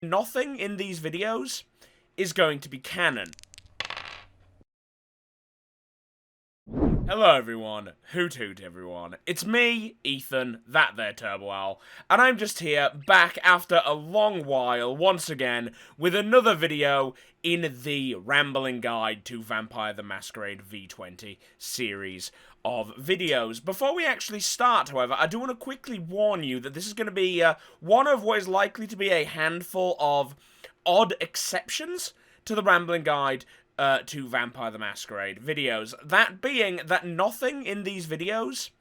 Nothing in these videos is going to be canon. Hello everyone, hoot hoot everyone, it's me, Ethan, that there Turbo Owl, and I'm just here, back after a long while, once again, with another video in the rambling guide to Vampire the Masquerade V20 series of videos. Before we actually start, however, I do want to quickly warn you that this is going to be one of what is likely to be a handful of odd exceptions to the rambling guide to Vampire the Masquerade videos. That being that nothing in these videos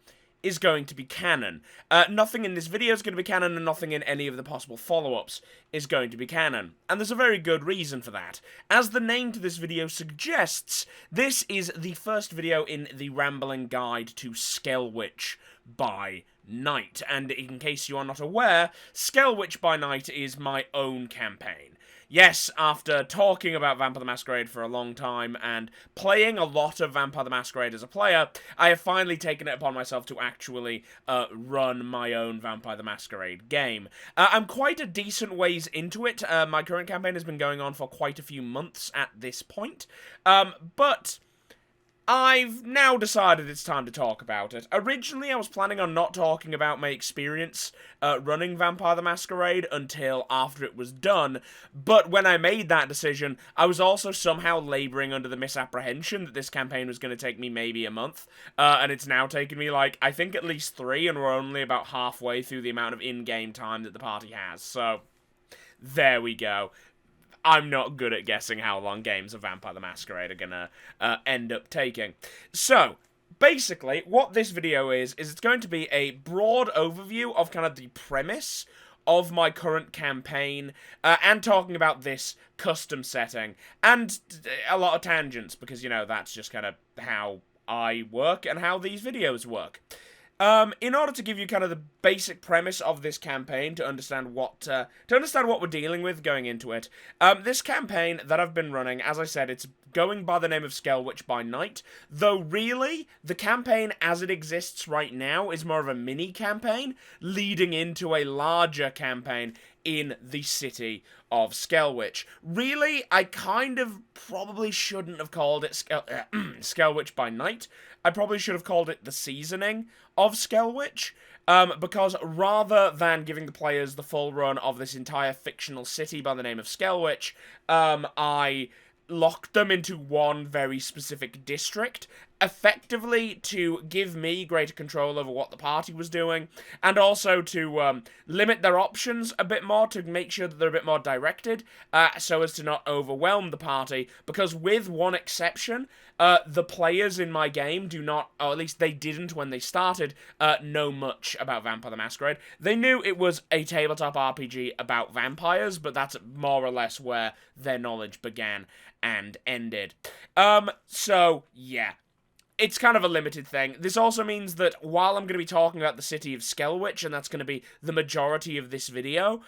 is going to be canon. Nothing in this video is going to be canon, and nothing in any of the possible follow-ups is going to be canon. And there's a very good reason for that. As the name to this video suggests, this is the first video in the rambling guide to Skelwich-By-Night. And in case you are not aware, Skelwich-By-Night is my own campaign. Yes, after talking about Vampire the Masquerade for a long time and playing a lot of Vampire the Masquerade as a player, I have finally taken it upon myself to actually run my own Vampire the Masquerade game. I'm quite a decent ways into it. My current campaign has been going on for quite a few months at this point, but I've now decided it's time to talk about it. Originally, I was planning on not talking about my experience running Vampire the Masquerade until after it was done, but when I made that decision, I was also somehow labouring under the misapprehension that this campaign was going to take me maybe a month, and it's now taken me, like, I think at least 3, and we're only about halfway through the amount of in-game time that the party has, so there we go. I'm not good at guessing how long games of Vampire the Masquerade are gonna end up taking. So, basically, what this video is it's going to be a broad overview of kind of the premise of my current campaign, and talking about this custom setting, and a lot of tangents, because, you know, that's just kind of how I work and how these videos work. In order to give you kind of the basic premise of this campaign, to understand what we're dealing with going into it, this campaign that I've been running, as I said, it's going by the name of Skelwich-By-Night, though really, the campaign as it exists right now is more of a mini-campaign, leading into a larger campaign in the city of Skelwich. Really, I kind of probably shouldn't have called it Skelwich-By-Night. I probably should have called it The Seasoning of Skelwich, because rather than giving the players the full run of this entire fictional city by the name of Skelwich, I locked them into one very specific district, effectively to give me greater control over what the party was doing, and also to limit their options a bit more, to make sure that they're a bit more directed, so as to not overwhelm the party, because with one exception, the players in my game do not, or at least they didn't when they started, know much about Vampire the Masquerade. They knew it was a tabletop RPG about vampires, but that's more or less where their knowledge began and ended. So, yeah. It's kind of a limited thing. This also means that while I'm going to be talking about the city of Skelwich, and that's going to be the majority of this video,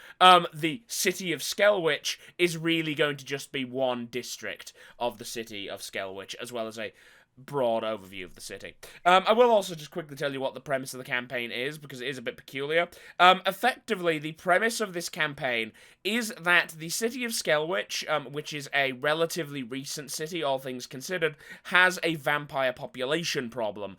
the city of Skelwich is really going to just be one district of the city of Skelwich, as well as a broad overview of the city. I will also just quickly tell you what the premise of the campaign is, because it is a bit peculiar. Effectively, the premise of this campaign is that the city of Skelwich, which is a relatively recent city, all things considered, has a vampire population problem.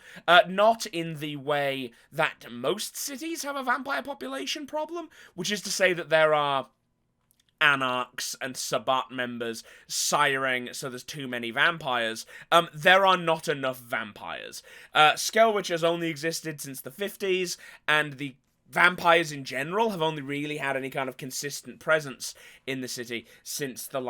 Not in the way that most cities have a vampire population problem, which is to say that there are anarchs and Sabbat members siring, so there's too many vampires. There are not enough vampires. Skelwich has only existed since the 50s, and the vampires in general have only really had any kind of consistent presence in the city since the,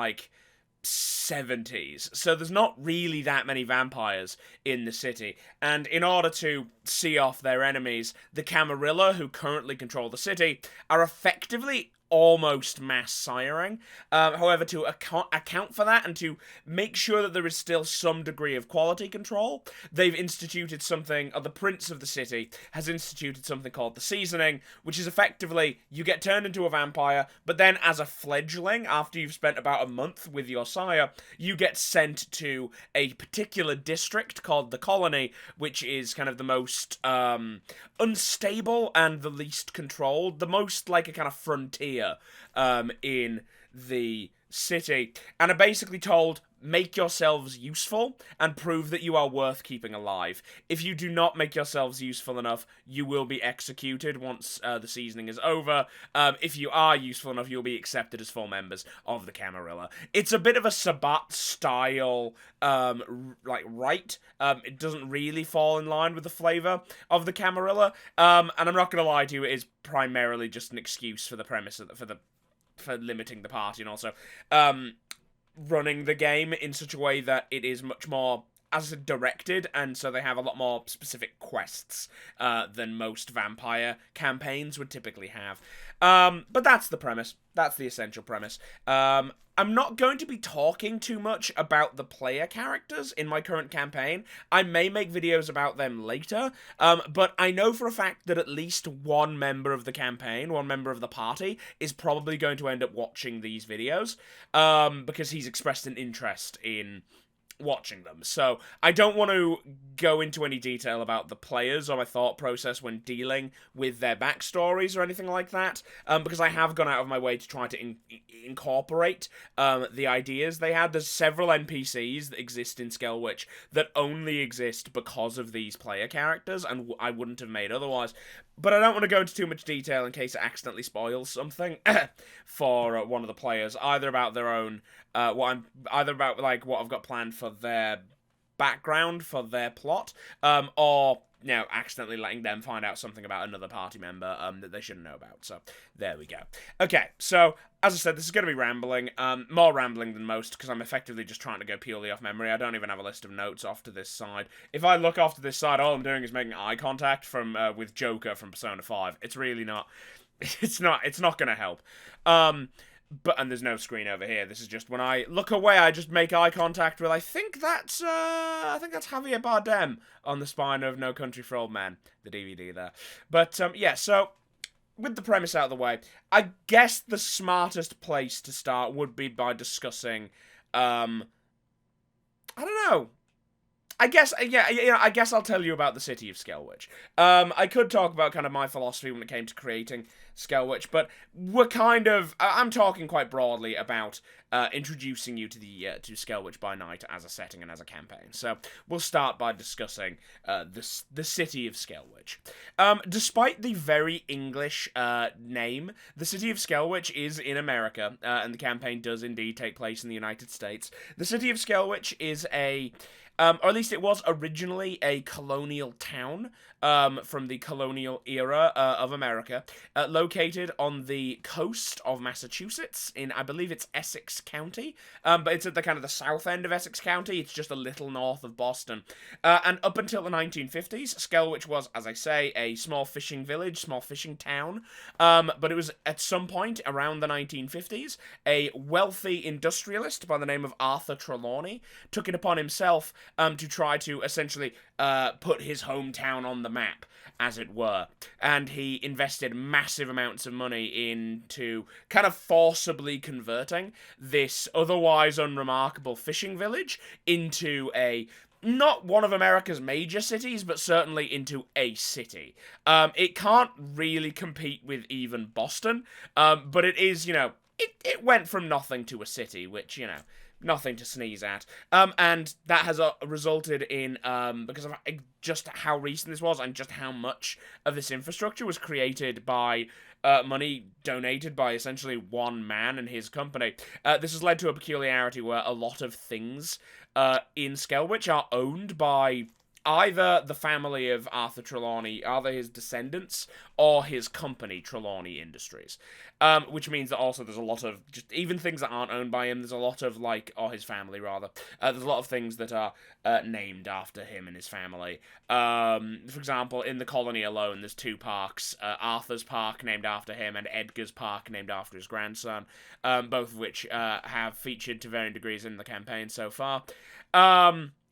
70s. So there's not really that many vampires in the city. And in order to see off their enemies, the Camarilla, who currently control the city, are effectively almost mass siring. However, to account for that and to make sure that there is still some degree of quality control, they've instituted something, or the prince of the city has instituted something called the seasoning, which is effectively, you get turned into a vampire, but then as a fledgling, after you've spent about a month with your sire, you get sent to a particular district called the Colony, which is kind of the most unstable and the least controlled, the most like a kind of frontier player in the city, and are basically told, make yourselves useful and prove that you are worth keeping alive. If you do not make yourselves useful enough, you will be executed once the seasoning is over. If you are useful enough, you'll be accepted as full members of the Camarilla. It's a bit of a Sabbat style rite. It doesn't really fall in line with the flavor of the Camarilla, and I'm not gonna lie to you, it is primarily just an excuse for the premise for limiting the party, and also running the game in such a way that it is much more as directed, and so they have a lot more specific quests than most vampire campaigns would typically have. But that's the premise. That's the essential premise. I'm not going to be talking too much about the player characters in my current campaign. I may make videos about them later, but I know for a fact that at least one member of the campaign, one member of the party, is probably going to end up watching these videos, because he's expressed an interest in watching them. So I don't want to go into any detail about the players or my thought process when dealing with their backstories or anything like that, because I have gone out of my way to try to incorporate the ideas they had. There's several NPCs that exist in Skelwich that only exist because of these player characters, and I wouldn't have made otherwise. But I don't want to go into too much detail in case it accidentally spoils something for one of the players, either about their own, what I've got planned for their background, for their plot, or accidentally letting them find out something about another party member that they shouldn't know about. So there we go. Okay, so as I said, this is going to be rambling, more rambling than most, because I'm effectively just trying to go purely off memory. I don't even have a list of notes off to this side. If I look off to this side, all I'm doing is making eye contact with Joker from Persona 5. It's really not. It's not going to help. And there's no screen over here. This is just when I look away, I just make eye contact with, I think that's Javier Bardem on the spine of No Country for Old Men, the DVD there. But, yeah, so with the premise out of the way, I guess the smartest place to start would be by discussing, I don't know. I guess I'll tell you about the city of Skelwich. I could talk about kind of my philosophy when it came to creating Skelwich, but I'm talking quite broadly about introducing you to Skelwich-By-Night as a setting and as a campaign. So we'll start by discussing the city of Skelwich. Despite the very English name, the city of Skelwich is in America, and the campaign does indeed take place in the United States. The city of Skelwich is or at least it was originally a colonial town from the colonial era of America, located on the coast of Massachusetts in, I believe it's Essex County, but it's at the kind of the south end of Essex County. It's just a little north of Boston. And up until the 1950s, Skelwich was, as I say, a small fishing village, small fishing town, but it was at some point around the 1950s, a wealthy industrialist by the name of Arthur Trelawney took it upon himself to try to essentially put his hometown on the map, as it were. And he invested massive amounts of money into kind of forcibly converting this otherwise unremarkable fishing village into not one of America's major cities, but certainly into a city. It can't really compete with even Boston, but it is, it went from nothing to a city, which, nothing to sneeze at. And that has resulted in, because of just how recent this was and just how much of this infrastructure was created by money donated by essentially one man and his company. This has led to a peculiarity where a lot of things in Skelwich are owned by either the family of Arthur Trelawney, either his descendants, or his company, Trelawney Industries. Which means that also there's a lot of, just even things that aren't owned by him, there's a lot of, or his family, rather. There's a lot of things that are named after him and his family. For example, in the colony alone, there's two parks. Arthur's Park, named after him, and Edgar's Park, named after his grandson. Both of which have featured to varying degrees in the campaign so far.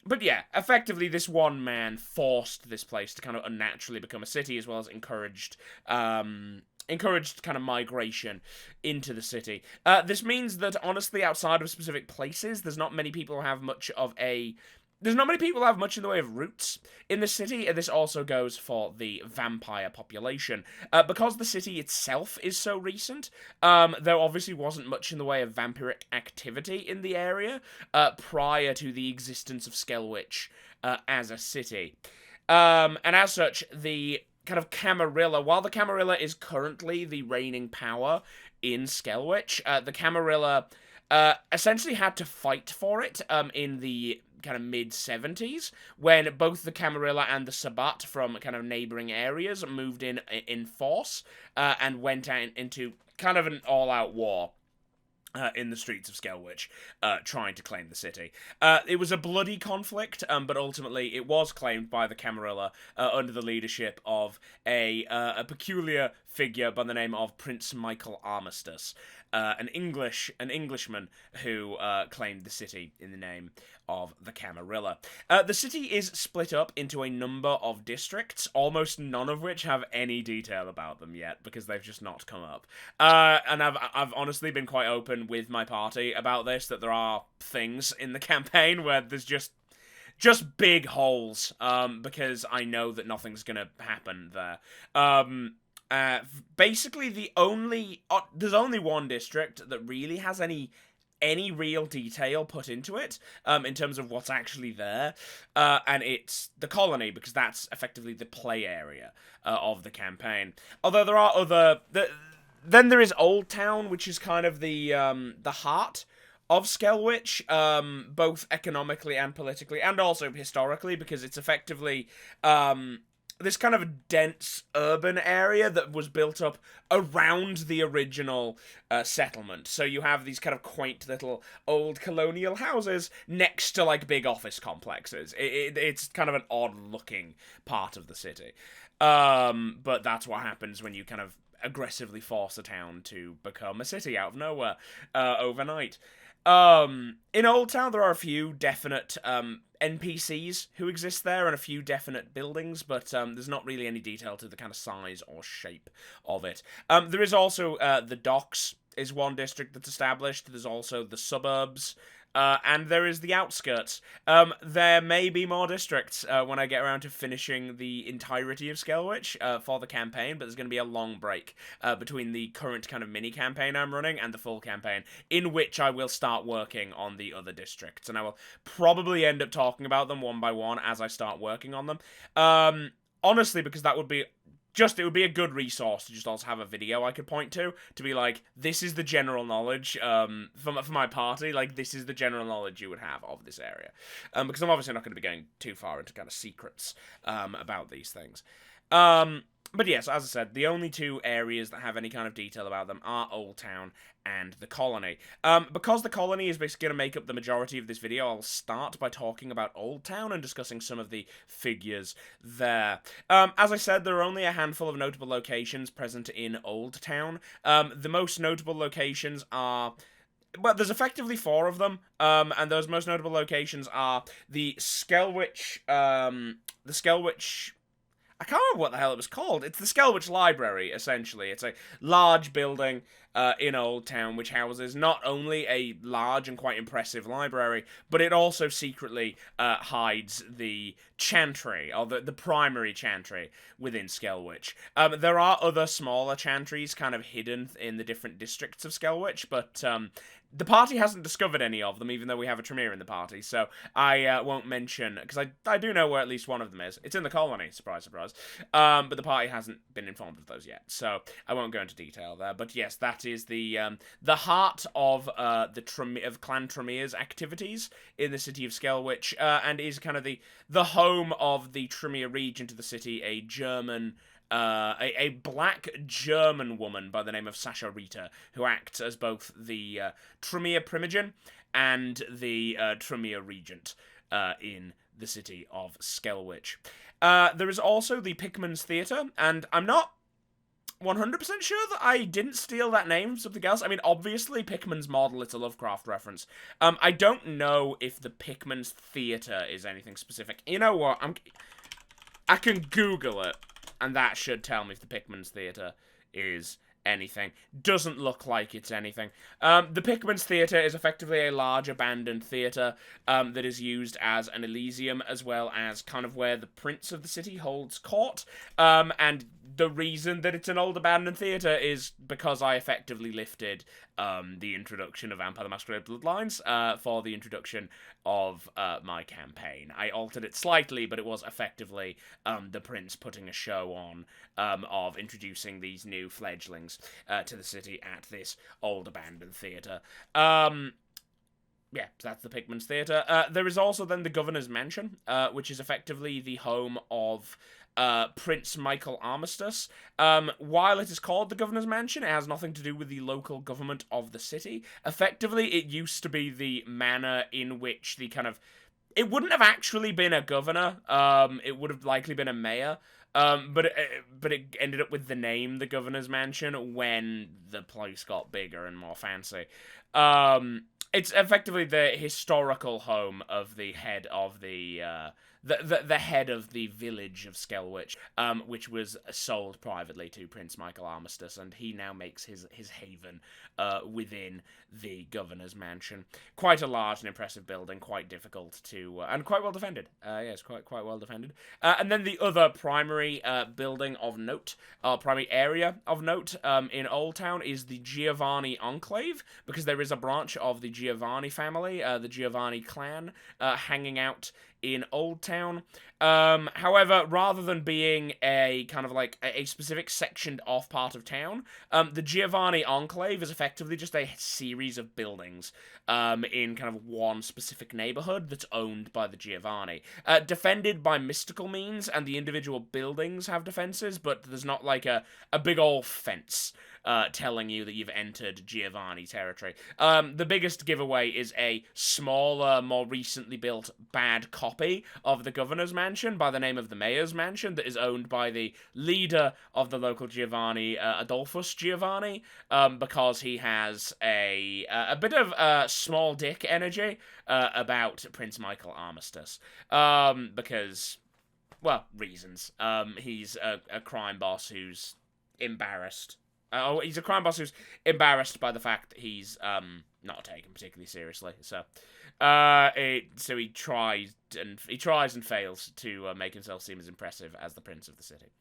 But yeah, effectively this one man forced this place to kind of unnaturally become a city, as well as encouraged kind of migration into the city. This means that, honestly, outside of specific places, there's not many people who have much of a there's not many people who have much in the way of roots in the city, and this also goes for the vampire population. Because the city itself is so recent, there obviously wasn't much in the way of vampiric activity in the area prior to the existence of Skelwich as a city. And as such, the kind of Camarilla, while the Camarilla is currently the reigning power in Skelwich, the Camarilla essentially had to fight for it in the kind of mid-70s, when both the Camarilla and the Sabbat from kind of neighbouring areas moved in force and went out into kind of an all-out war. In the streets of Skelwich, trying to claim the city. It was a bloody conflict, but ultimately it was claimed by the Camarilla under the leadership of a peculiar figure by the name of Prince Michael Armistice, an Englishman who claimed the city in the name of the Camarilla. The city is split up into a number of districts, almost none of which have any detail about them yet, because they've just not come up. And I've honestly been quite open with my party about this, that there are things in the campaign where there's just big holes, because I know that nothing's gonna happen there. Basically, there's only one district that really has any real detail put into it, in terms of what's actually there, and it's the colony, because that's effectively the play area of the campaign. Although there are other... Then there is Old Town, which is kind of the heart of Skelwich, both economically and politically, and also historically, because it's effectively... this kind of dense urban area that was built up around the original settlement. So you have these kind of quaint little old colonial houses next to, like, big office complexes. It's kind of an odd-looking part of the city. But that's what happens when you kind of aggressively force a town to become a city out of nowhere overnight. In Old Town, there are a few definite NPCs who exist there, and a few definite buildings, but there's not really any detail to the kind of size or shape of it. There is also the docks is one district that's established. There's also the suburbs, and there is the outskirts. There may be more districts when I get around to finishing the entirety of Skelwich for the campaign, but there's going to be a long break between the current kind of mini-campaign I'm running and the full campaign, in which I will start working on the other districts, and I will probably end up talking about them one by one as I start working on them. Honestly, because that would be... it would be a good resource to just also have a video I could point to be like, this is the general knowledge, for my party, like, this is the general knowledge you would have of this area. Because I'm obviously not going to be going too far into kind of secrets, about these things. But yes, as I said, the only two areas that have any kind of detail about them are Old Town and the Colony. Because the Colony is basically going to make up the majority of this video, I'll start by talking about Old Town and discussing some of the figures there. As I said, there are only a handful of notable locations present in Old Town. The most notable locations are... Well, there's effectively 4 of them, and those most notable locations are the Skelwich... I can't remember what the hell it was called. It's the Skelwich Library, essentially. It's a large building in Old Town, which houses not only a large and quite impressive library, but it also secretly hides the chantry, or the primary chantry within Skelwich. There are other smaller chantries kind of hidden in the different districts of Skelwich, but the party hasn't discovered any of them, even though we have a Tremere in the party, so I won't mention, because I do know where at least one of them is. It's in the colony, surprise, surprise. But the party hasn't been informed of those yet, so I won't go into detail there. But yes, that is the heart of Clan Tremere's activities in the city of Skelwich, and is kind of the home of the Tremere region to the city, a German... a black German woman by the name of Sasha Rita, who acts as both the Tremere Primogen and the Tremere Regent in the city of Skelwich. There is also the Pickman's Theatre, and I'm not 100% sure that I didn't steal that name from something else. I mean, obviously, Pickman's Model, it's a Lovecraft reference. I don't know if the Pickman's Theatre is anything specific. You know what? I can Google it. And that should tell me if the Pickman's Theatre is anything. Doesn't look like it's anything. The Pickman's Theatre is effectively a large abandoned theatre that is used as an Elysium, as well as kind of where the Prince of the city holds court. And the reason that it's an old abandoned theatre is because I effectively lifted the introduction of Vampire the Masquerade Bloodlines for the introduction of my campaign. I altered it slightly, but it was effectively the Prince putting a show on of introducing these new fledglings to the city at this old abandoned theatre. Yeah, so that's the Pickman's Theatre. There is also then the Governor's Mansion, which is effectively the home of Prince Michael Armistice. While it is called the Governor's Mansion, it has nothing to do with the local government of the city. Effectively, it used to be the manor in which the kind of... It wouldn't have actually been a governor. It would have likely been a mayor. But it ended up with the name the Governor's Mansion when the place got bigger and more fancy. It's effectively the historical home of the head of the head of the village of Skelwich, which was sold privately to Prince Michael Armistice, and he now makes his haven within the Governor's Mansion. Quite a large and impressive building, quite difficult to... and quite well defended. Yes, quite well defended. And then the other primary building of note, primary area of note in Old Town is the Giovanni Enclave, because there is a branch of the Giovanni family, the Giovanni clan, hanging out in Old Town. However, rather than being a kind of like a specific sectioned off part of town, the Giovanni Enclave is effectively just a series of buildings in kind of one specific neighborhood that's owned by the Giovanni. Defended by mystical means, and the individual buildings have defenses, but there's not like a big old fence telling you that you've entered Giovanni territory. The biggest giveaway is a smaller, more recently built bad copy of the Governor's Mansion by the name of the Mayor's Mansion that is owned by the leader of the local Giovanni, Adolphus Giovanni, because he has a bit of small dick energy about Prince Michael Armistice. Because, well, reasons. He's a crime boss who's embarrassed. He's a crime boss who's embarrassed by the fact that he's not taken particularly seriously. So he tries and fails to make himself seem as impressive as the Prince of the city.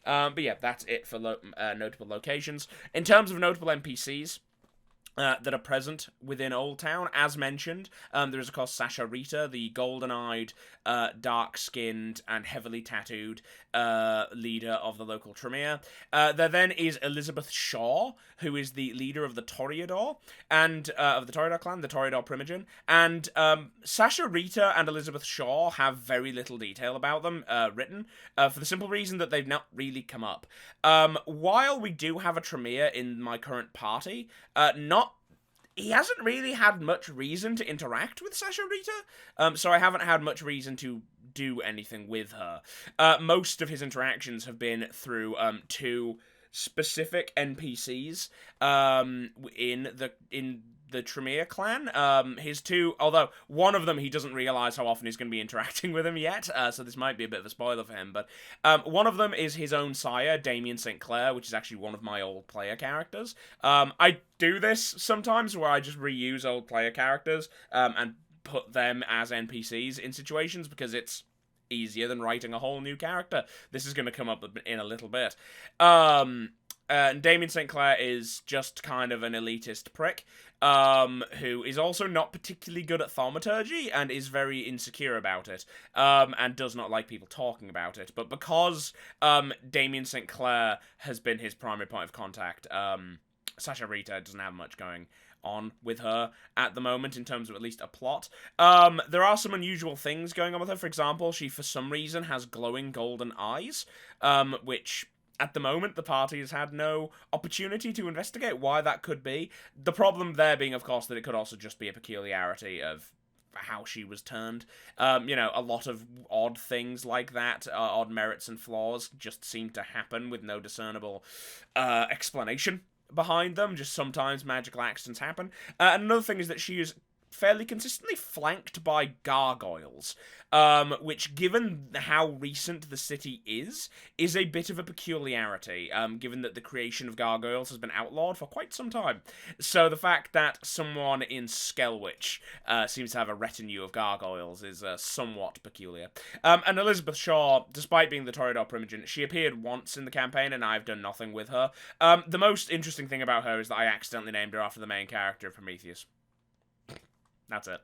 But yeah, that's it for notable locations. In terms of notable NPCs that are present within Old Town, as mentioned, there is of course Sasha Rita, the golden-eyed, dark-skinned, and heavily tattooed leader of the local Tremere. There then is Elizabeth Shaw, who is the leader of the Toreador, and of the Toreador clan, the Toreador Primogen. And Sasha Rita and Elizabeth Shaw have very little detail about them written, for the simple reason that they've not really come up. While we do have a Tremere in my current party, he hasn't really had much reason to interact with Sasha Rita, so I haven't had much reason to do anything with her. Most of his interactions have been through two specific NPCs in the Tremere clan. His two, although one of them he doesn't realise how often he's going to be interacting with him yet, so this might be a bit of a spoiler for him, but one of them is his own sire, Damien St. Clair, which is actually one of my old player characters. I do this sometimes where I just reuse old player characters and put them as NPCs in situations because it's easier than writing a whole new character. This is going to come up in a little bit. And Damien St. Clair is just kind of an elitist prick, who is also not particularly good at thaumaturgy and is very insecure about it, and does not like people talking about it. But because Damien St. Clair has been his primary point of contact, Sasha Rita doesn't have much going on with her at the moment in terms of at least a plot. There are some unusual things going on with her. For example, she for some reason has glowing golden eyes, which at the moment the party has had no opportunity to investigate why that could be. The problem there being, of course, that it could also just be a peculiarity of how she was turned. A lot of odd things like that, odd merits and flaws, just seem to happen with no discernible explanation behind them. Just sometimes magical accidents happen. And another thing is that she is fairly consistently flanked by gargoyles, which, given how recent the city is a bit of a peculiarity, given that the creation of gargoyles has been outlawed for quite some time. So the fact that someone in Skelwich seems to have a retinue of gargoyles is somewhat peculiar. And Elizabeth Shaw, despite being the Toreador Primogen, she appeared once in the campaign, and I've done nothing with her. The most interesting thing about her is that I accidentally named her after the main character of Prometheus. That's it.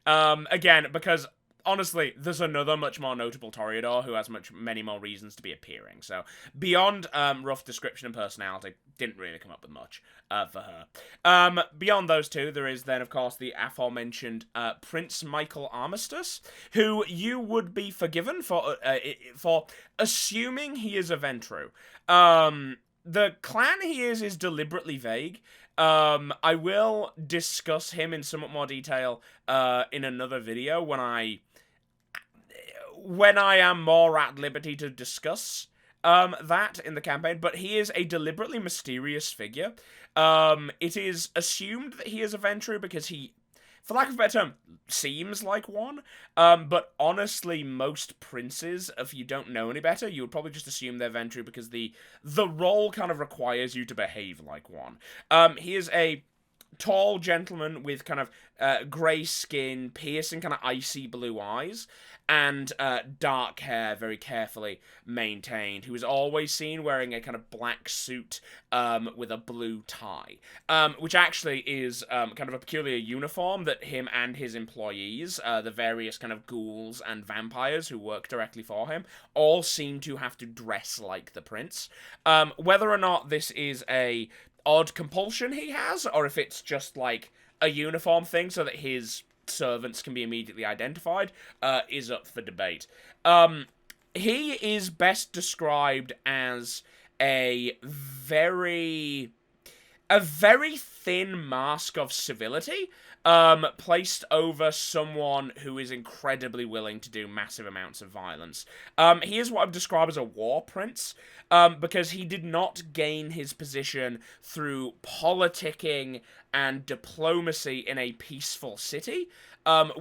Again, because honestly, there's another much more notable Toreador who has many more reasons to be appearing. So beyond rough description and personality, didn't really come up with much for her. Beyond those two, there is then, of course, the aforementioned Prince Michael Armistice, who you would be forgiven for assuming he is a Ventru. The clan he is deliberately vague. I will discuss him in somewhat more detail in another video when I am more at liberty to discuss that in the campaign, but he is a deliberately mysterious figure. It is assumed that he is a Ventru because he, for lack of a better term, seems like one. But honestly, most princes, if you don't know any better, you would probably just assume they're Ventru because the role kind of requires you to behave like one. He is a tall gentleman with kind of grey skin, piercing kind of icy blue eyes, and dark hair, very carefully maintained, who is always seen wearing a kind of black suit with a blue tie, which actually is kind of a peculiar uniform that him and his employees, the various kind of ghouls and vampires who work directly for him, all seem to have to dress like the prince. Whether or not this is a odd compulsion he has, or if it's just like a uniform thing so that his servants can be immediately identified, is up for debate. He is best described as a very thin mask of civility, placed over someone who is incredibly willing to do massive amounts of violence. He is what I've described as a war prince, because he did not gain his position through politicking and diplomacy in a peaceful city,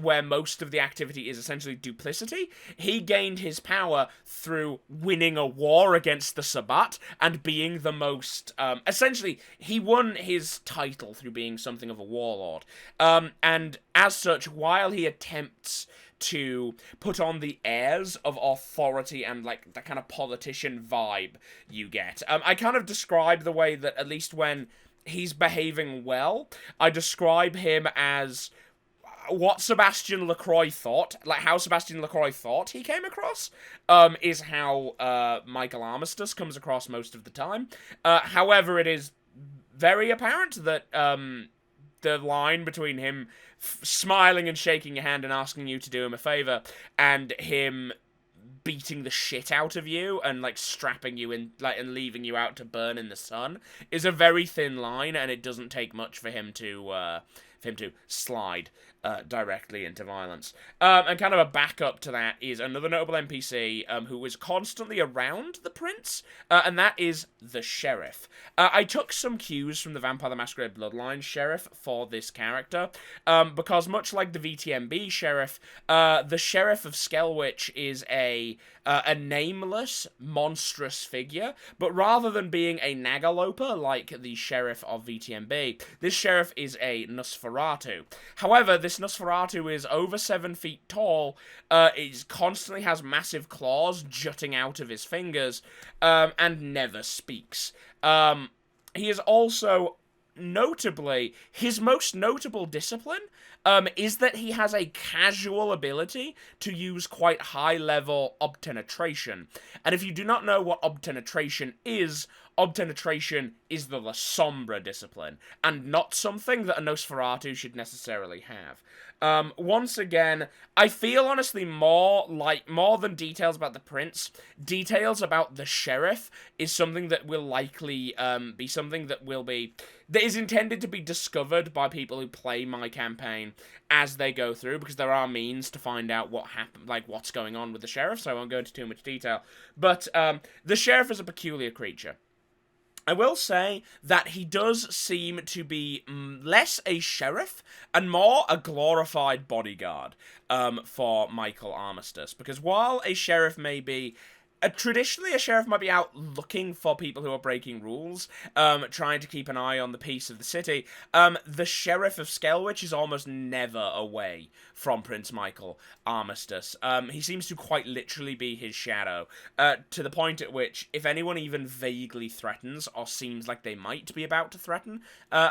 where most of the activity is essentially duplicity. He gained his power through winning a war against the Sabbat and being the most... essentially, he won his title through being something of a warlord. And as such, while he attempts to put on the airs of authority and, like, the kind of politician vibe you get, I kind of describe the way that, at least when he's behaving well, I describe him as what Sebastian Lacroix thought, like how Sebastian Lacroix thought he came across, is how Michael Armistice comes across most of the time. However, it is very apparent that the line between him smiling and shaking your hand and asking you to do him a favor, and him beating the shit out of you and, like, strapping you in, like, and leaving you out to burn in the sun, is a very thin line, and it doesn't take much for him to slide directly into violence. And kind of a backup to that is another notable NPC who is constantly around the prince, and that is the sheriff. I took some cues from the Vampire the Masquerade Bloodline sheriff for this character, because much like the VTMB sheriff, the sheriff of Skelwich is a nameless, monstrous figure, but rather than being a Nagaloper like the sheriff of VTMB, this sheriff is a Nosferatu. However, this Nosferatu is over 7 feet tall, it constantly has massive claws jutting out of his fingers, and never speaks. He is also, notably, his most notable discipline is that he has a casual ability to use quite high-level obtenetration. And if you do not know what obtenetration is the La Sombra discipline, and not something that a Nosferatu should necessarily have. Once again, I feel honestly more than details about the prince, details about the sheriff is something that will likely be something that is intended to be discovered by people who play my campaign as they go through, because there are means to find out what happened, like what's going on with the sheriff, so I won't go into too much detail. But the sheriff is a peculiar creature. I will say that he does seem to be less a sheriff and more a glorified bodyguard for Michael Armistice. Because while a sheriff may be traditionally, a sheriff might be out looking for people who are breaking rules, trying to keep an eye on the peace of the city. The sheriff of Skelwich is almost never away from Prince Michael Armistice. He seems to quite literally be his shadow, to the point at which, if anyone even vaguely threatens or seems like they might be about to threaten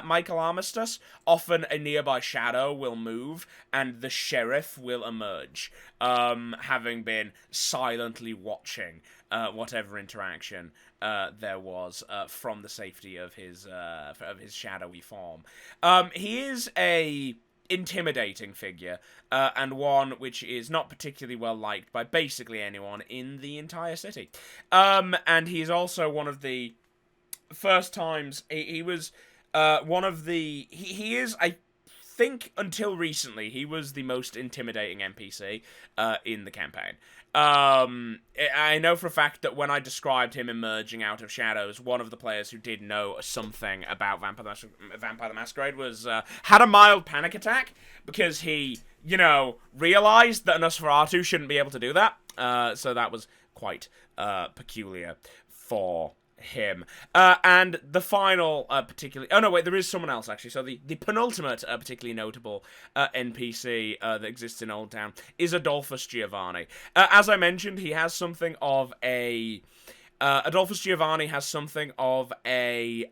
Michael Armistice, often a nearby shadow will move and the sheriff will emerge, having been silently watching whatever interaction there was from the safety of his shadowy form. He is a intimidating figure, and one which is not particularly well liked by basically anyone in the entire city. And he's also one of the first times he was one of the he is, I think, until recently, he was the most intimidating NPC in the campaign. I know for a fact that when I described him emerging out of shadows, one of the players who did know something about Vampire the Masquerade was had a mild panic attack because he, realized that Nosferatu shouldn't be able to do that. So that was quite peculiar for him. And the final particularly... Oh, no, wait, there is someone else, actually. So the penultimate particularly notable NPC that exists in Old Town is Adolphus Giovanni. As I mentioned, he has something of a... Adolphus Giovanni has something of a...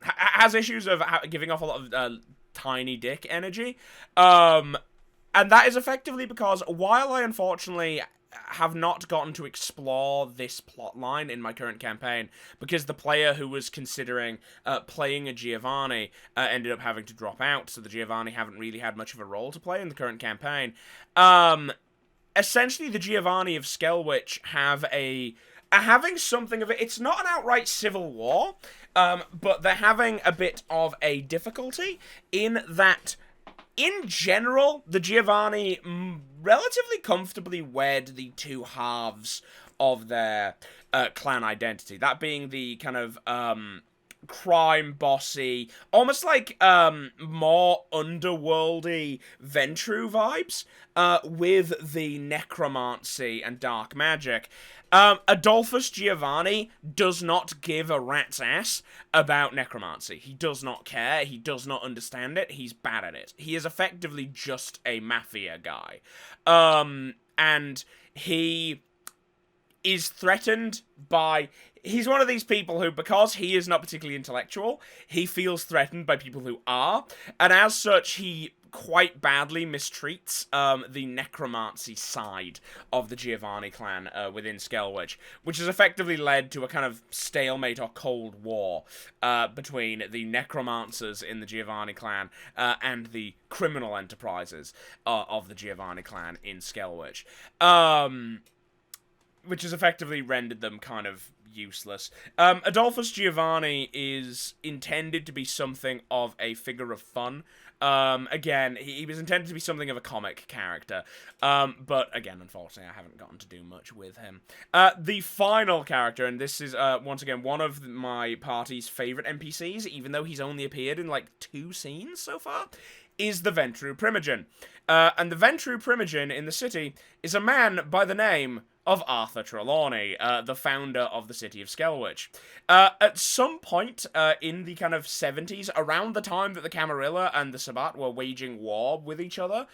has issues of giving off a lot of tiny dick energy. And that is effectively because while I unfortunately have not gotten to explore this plot line in my current campaign, because the player who was considering playing a Giovanni ended up having to drop out, so the Giovanni haven't really had much of a role to play in the current campaign. Essentially, the Giovanni of Skelwich have having something of it. It's not an outright civil war, but they're having a bit of a difficulty in that, in general, the Giovanni relatively comfortably wed the two halves of their clan identity. That being the kind of crime bossy, almost like more underworldy Ventru vibes, with the necromancy and dark magic. Adolphus Giovanni does not give a rat's ass about necromancy. He does not care. He does not understand it. He's bad at it. He is effectively just a mafia guy. And he is threatened by... He's one of these people who, because he is not particularly intellectual, he feels threatened by people who are, and as such, he quite badly mistreats the necromancy side of the Giovanni clan within Skelwich, which has effectively led to a kind of stalemate or cold war between the necromancers in the Giovanni clan and the criminal enterprises of the Giovanni clan in Skelwich, which has effectively rendered them kind of useless. Adolphus Giovanni is intended to be something of a figure of fun. Again, he was intended to be something of a comic character. But again, unfortunately, I haven't gotten to do much with him. The final character, and this is, once again, one of my party's favorite NPCs, even though he's only appeared in, 2 scenes so far, is the Ventru Primogen. And the Ventru Primogen in the city is a man by the name of Arthur Trelawney, the founder of the city of Skelwich. At some point in the kind of 70s, around the time that the Camarilla and the Sabbat were waging war with each other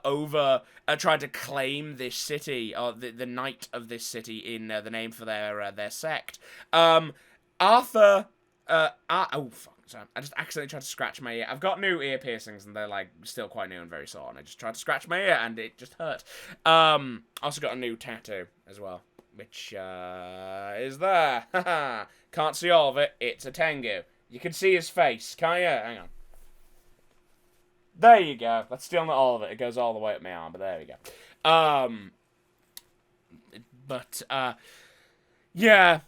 over trying to claim this city, or the knight of this city in the name for their sect, Arthur... oh, fuck. Sorry, I just accidentally tried to scratch my ear. I've got new ear piercings, and they're, still quite new and very sore, and I just tried to scratch my ear, and it just hurt. Also got a new tattoo, as well, which, is there. Can't see all of it. It's a Tengu. You can see his face, can't you? Hang on. There you go. That's still not all of it. It goes all the way up my arm, but there we go. Yeah...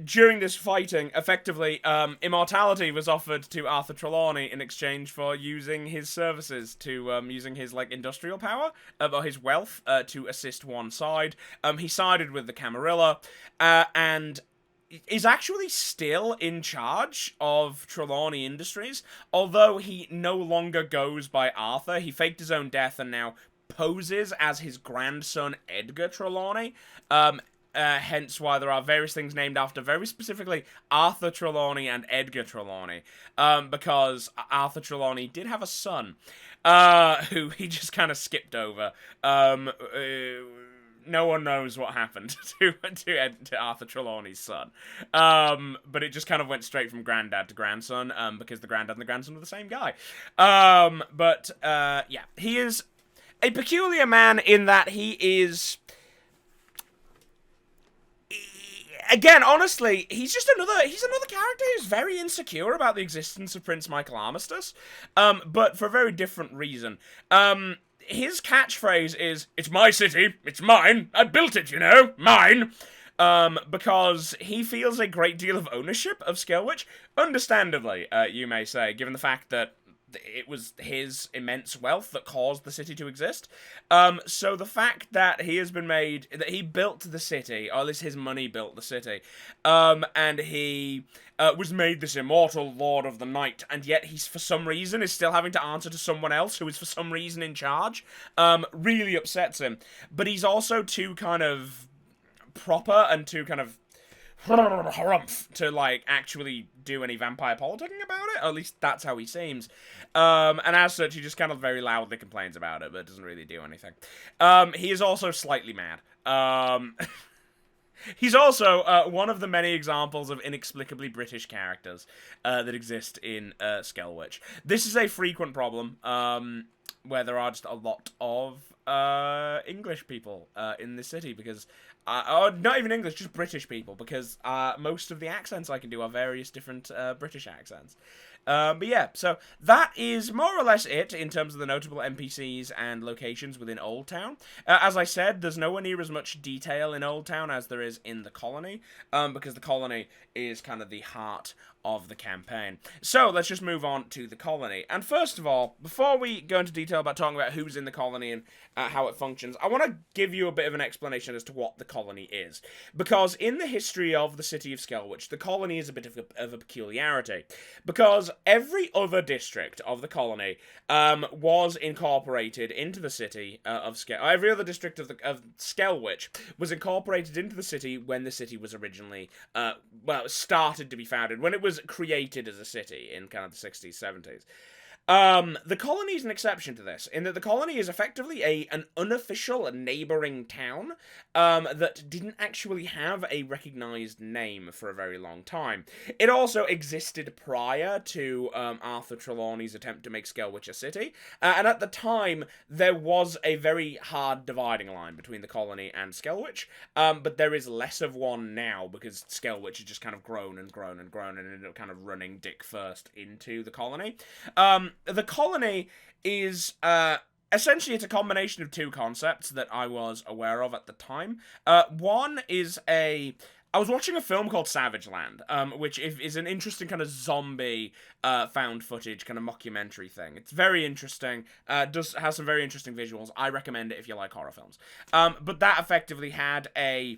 during this fighting, effectively, immortality was offered to Arthur Trelawney in exchange for using his services to, using his, industrial power, or his wealth, to assist one side. He sided with the Camarilla, and is actually still in charge of Trelawney Industries, although he no longer goes by Arthur. He faked his own death and now poses as his grandson Edgar Trelawney. Hence why there are various things named after, very specifically, Arthur Trelawney and Edgar Trelawney. Because Arthur Trelawney did have a son, who he just kind of skipped over. No one knows what happened to Arthur Trelawney's son. But it just kind of went straight from granddad to grandson, because the granddad and the grandson were the same guy. Yeah, he is a peculiar man in that he is... Again, honestly, he's another character who's very insecure about the existence of Prince Michael Armistice, but for a very different reason. His catchphrase is, "It's my city, it's mine, I built it, you know, mine," because he feels a great deal of ownership of Skelwich, understandably, you may say, given the fact that it was his immense wealth that caused the city to exist. So the fact that he built the city, or at least his money built the city, and he was made this immortal Lord of the Night, and yet he's for some reason is still having to answer to someone else who is for some reason in charge, really upsets him. But he's also too kind of proper and too kind of harumph to, like, actually do any vampire politicking about it. Or at least that's how he seems. And as such, he just kind of very loudly complains about it, but doesn't really do anything. He is also slightly mad. He's also one of the many examples of inexplicably British characters that exist in Skelwich. This is a frequent problem, where there are just a lot of English people in this city, because not even English, just British people, because most of the accents I can do are various different British accents. But yeah, so that is more or less it in terms of the notable NPCs and locations within Old Town. As I said, there's nowhere near as much detail in Old Town as there is in the Colony, because the Colony is kind of the heart of the campaign. So let's just move on to the Colony. And first of all, before we go into detail about talking about who's in the Colony and how it functions, I want to give you a bit of an explanation as to what the Colony is. Because in the history of the city of Skelwich, the Colony is a bit of a peculiarity. Because every other district of the Colony was incorporated into the city of Skelwich. Every other district of Skelwich was incorporated into the city when the city was originally, started to be founded, when it was created as a city in kind of the 60s, 70s. The Colony is an exception to this, in that the Colony is effectively an unofficial neighbouring town that didn't actually have a recognised name for a very long time. It also existed prior to Arthur Trelawney's attempt to make Skelwich a city, and at the time there was a very hard dividing line between the Colony and Skelwich, but there is less of one now, because Skelwich has just kind of grown and grown and grown and ended up kind of running dick first into the Colony. The Colony is, essentially, it's a combination of two concepts that I was aware of at the time. One is I was watching a film called Savage Land, which is an interesting kind of zombie found footage kind of mockumentary thing. It's very interesting, has some very interesting visuals. I recommend it if you like horror films. But that effectively had a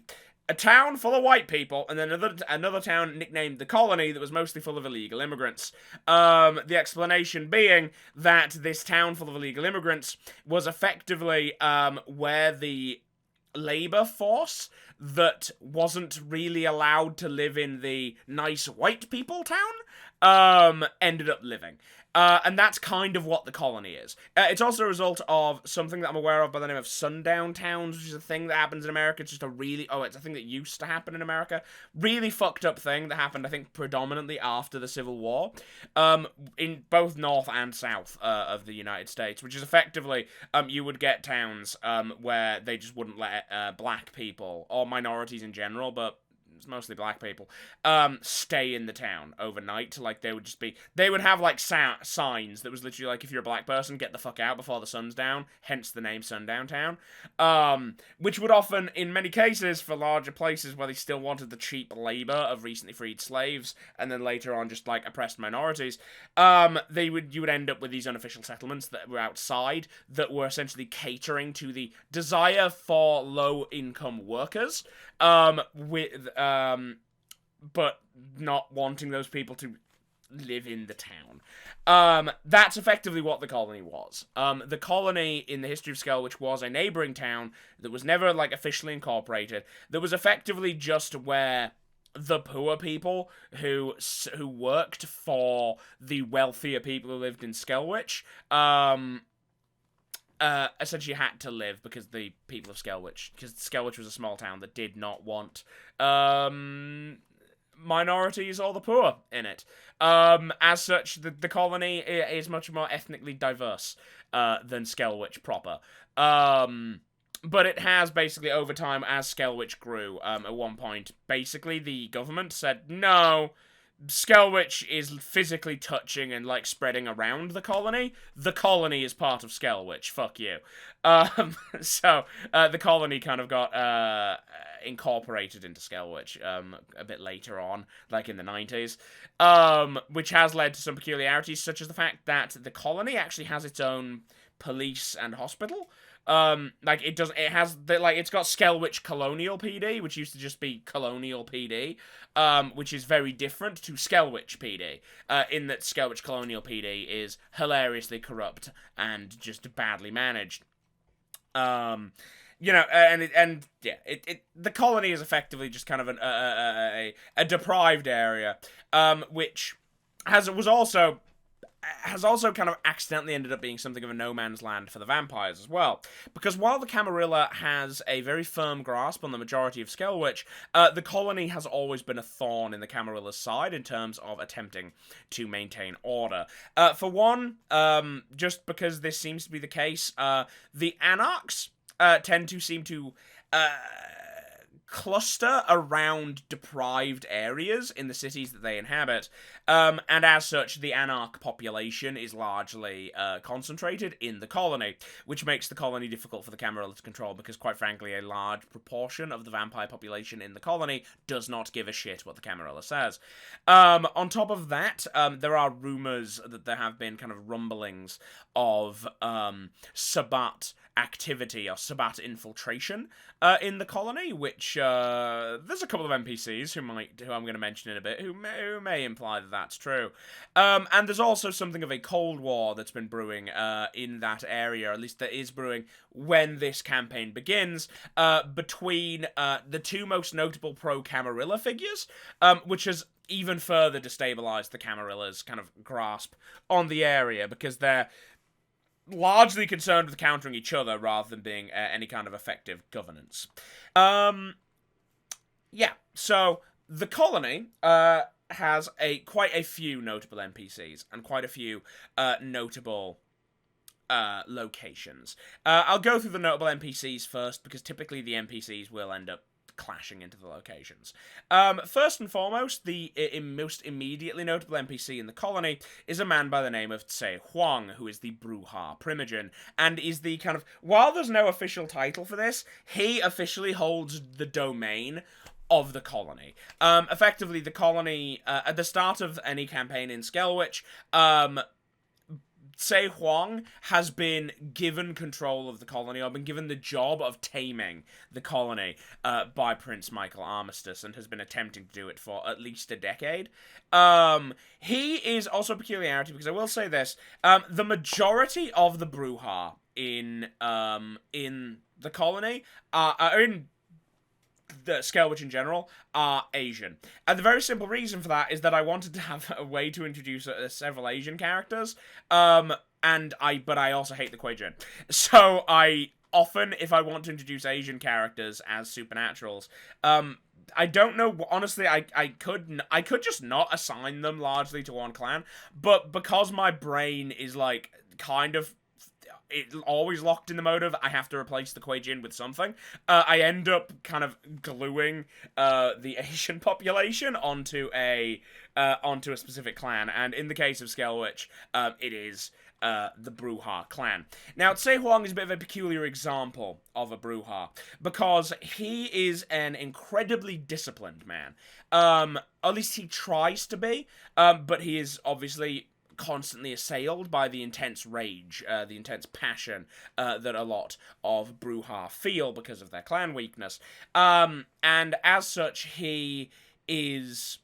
town full of white people, and then another town nicknamed the Colony that was mostly full of illegal immigrants. The explanation being that this town full of illegal immigrants was effectively where the labor force that wasn't really allowed to live in the nice white people town ended up living. And that's kind of what the Colony is. It's also a result of something that I'm aware of by the name of sundown towns, which is a thing that happens in America. It's just it's a thing that used to happen in America. Really fucked up thing that happened, I think, predominantly after the Civil War, in both North and South of the United States, which is effectively, you would get towns where they just wouldn't let black people, or minorities in general, but mostly black people, stay in the town overnight. Like, they would have, like, signs that was literally like, if you're a black person, get the fuck out before the sun's down, hence the name Sundown Town, which would often, in many cases, for larger places where they still wanted the cheap labor of recently freed slaves, and then later on just, like, oppressed minorities, you would end up with these unofficial settlements that were outside, that were essentially catering to the desire for low-income workers, but not wanting those people to live in the town. That's effectively what the colony was. The colony in the history of Skelwich was a neighboring town that was never, like, officially incorporated, that was effectively just where the poor people who worked for the wealthier people who lived in Skelwich, essentially had to live, because the people of because Skelwich was a small town that did not want, minorities or the poor in it. As such, the colony is much more ethnically diverse, than Skelwich proper. But it has basically, over time, as Skelwich grew, at one point, basically the government said, no, Skelwich is physically touching and, like, spreading around the colony. The colony is part of Skelwich. Fuck you. So, the colony kind of got, incorporated into Skelwich, a bit later on, like in the 90s, which has led to some peculiarities, such as the fact that the colony actually has its own police and hospital. It's got Skelwich Colonial PD, which used to just be Colonial PD, which is very different to Skelwich PD, in that Skelwich Colonial PD is hilariously corrupt and just badly managed. The colony is effectively just kind of a deprived area, which has also kind of accidentally ended up being something of a no man's land for the vampires as well. Because while the Camarilla has a very firm grasp on the majority of Skelwich, the colony has always been a thorn in the Camarilla's side in terms of attempting to maintain order. For one, just because this seems to be the case, the Anarchs tend to seem to cluster around deprived areas in the cities that they inhabit, and as such, the Anarch population is largely concentrated in the colony, which makes the colony difficult for the Camarilla to control, because, quite frankly, a large proportion of the vampire population in the colony does not give a shit what the Camarilla says. On top of that, there are rumors that there have been kind of rumblings of Sabbat activity or Sabbat infiltration in the colony, which there's a couple of NPCs who I'm going to mention in a bit who may imply that that's true. And there's also something of a Cold War that's been brewing in that area, or at least that is brewing when this campaign begins, between the two most notable pro-Camarilla figures, which has even further destabilized the Camarilla's kind of grasp on the area, because they're largely concerned with countering each other rather than being any kind of effective governance. So the colony has quite a few notable NPCs and quite a few notable locations. I'll go through the notable NPCs first, because typically the NPCs will end up clashing into the locations. First and foremost, the most immediately notable NPC in the colony is a man by the name of Tse Huang, who is the Bruja Primogen, and is the kind of, while there's no official title for this, he officially holds the domain of the colony. Effectively, the colony, at the start of any campaign in Skelwich, Tse Huang has been given control of the colony, or been given the job of taming the colony by Prince Michael Armistice, and has been attempting to do it for at least a decade. He is also a peculiarity, because I will say this, the majority of the Bruja in the colony are in the Skelwich in general are Asian. And the very simple reason for that is that I wanted to have a way to introduce several Asian characters, but I also hate the Quajin. So I often, if I want to introduce Asian characters as supernaturals, I don't know, honestly, I could just not assign them largely to one clan, but because my brain is, like, kind of always locked in the mode of I have to replace the Quajin with something, I end up kind of gluing the Asian population onto a specific clan, and in the case of Skelwich, it is the Bruja clan. Now, Tse Huang is a bit of a peculiar example of a Bruja, because he is an incredibly disciplined man. At least he tries to be, but he is obviously constantly assailed by the intense rage, the intense passion that a lot of Bruja feel because of their clan weakness. And as such, he is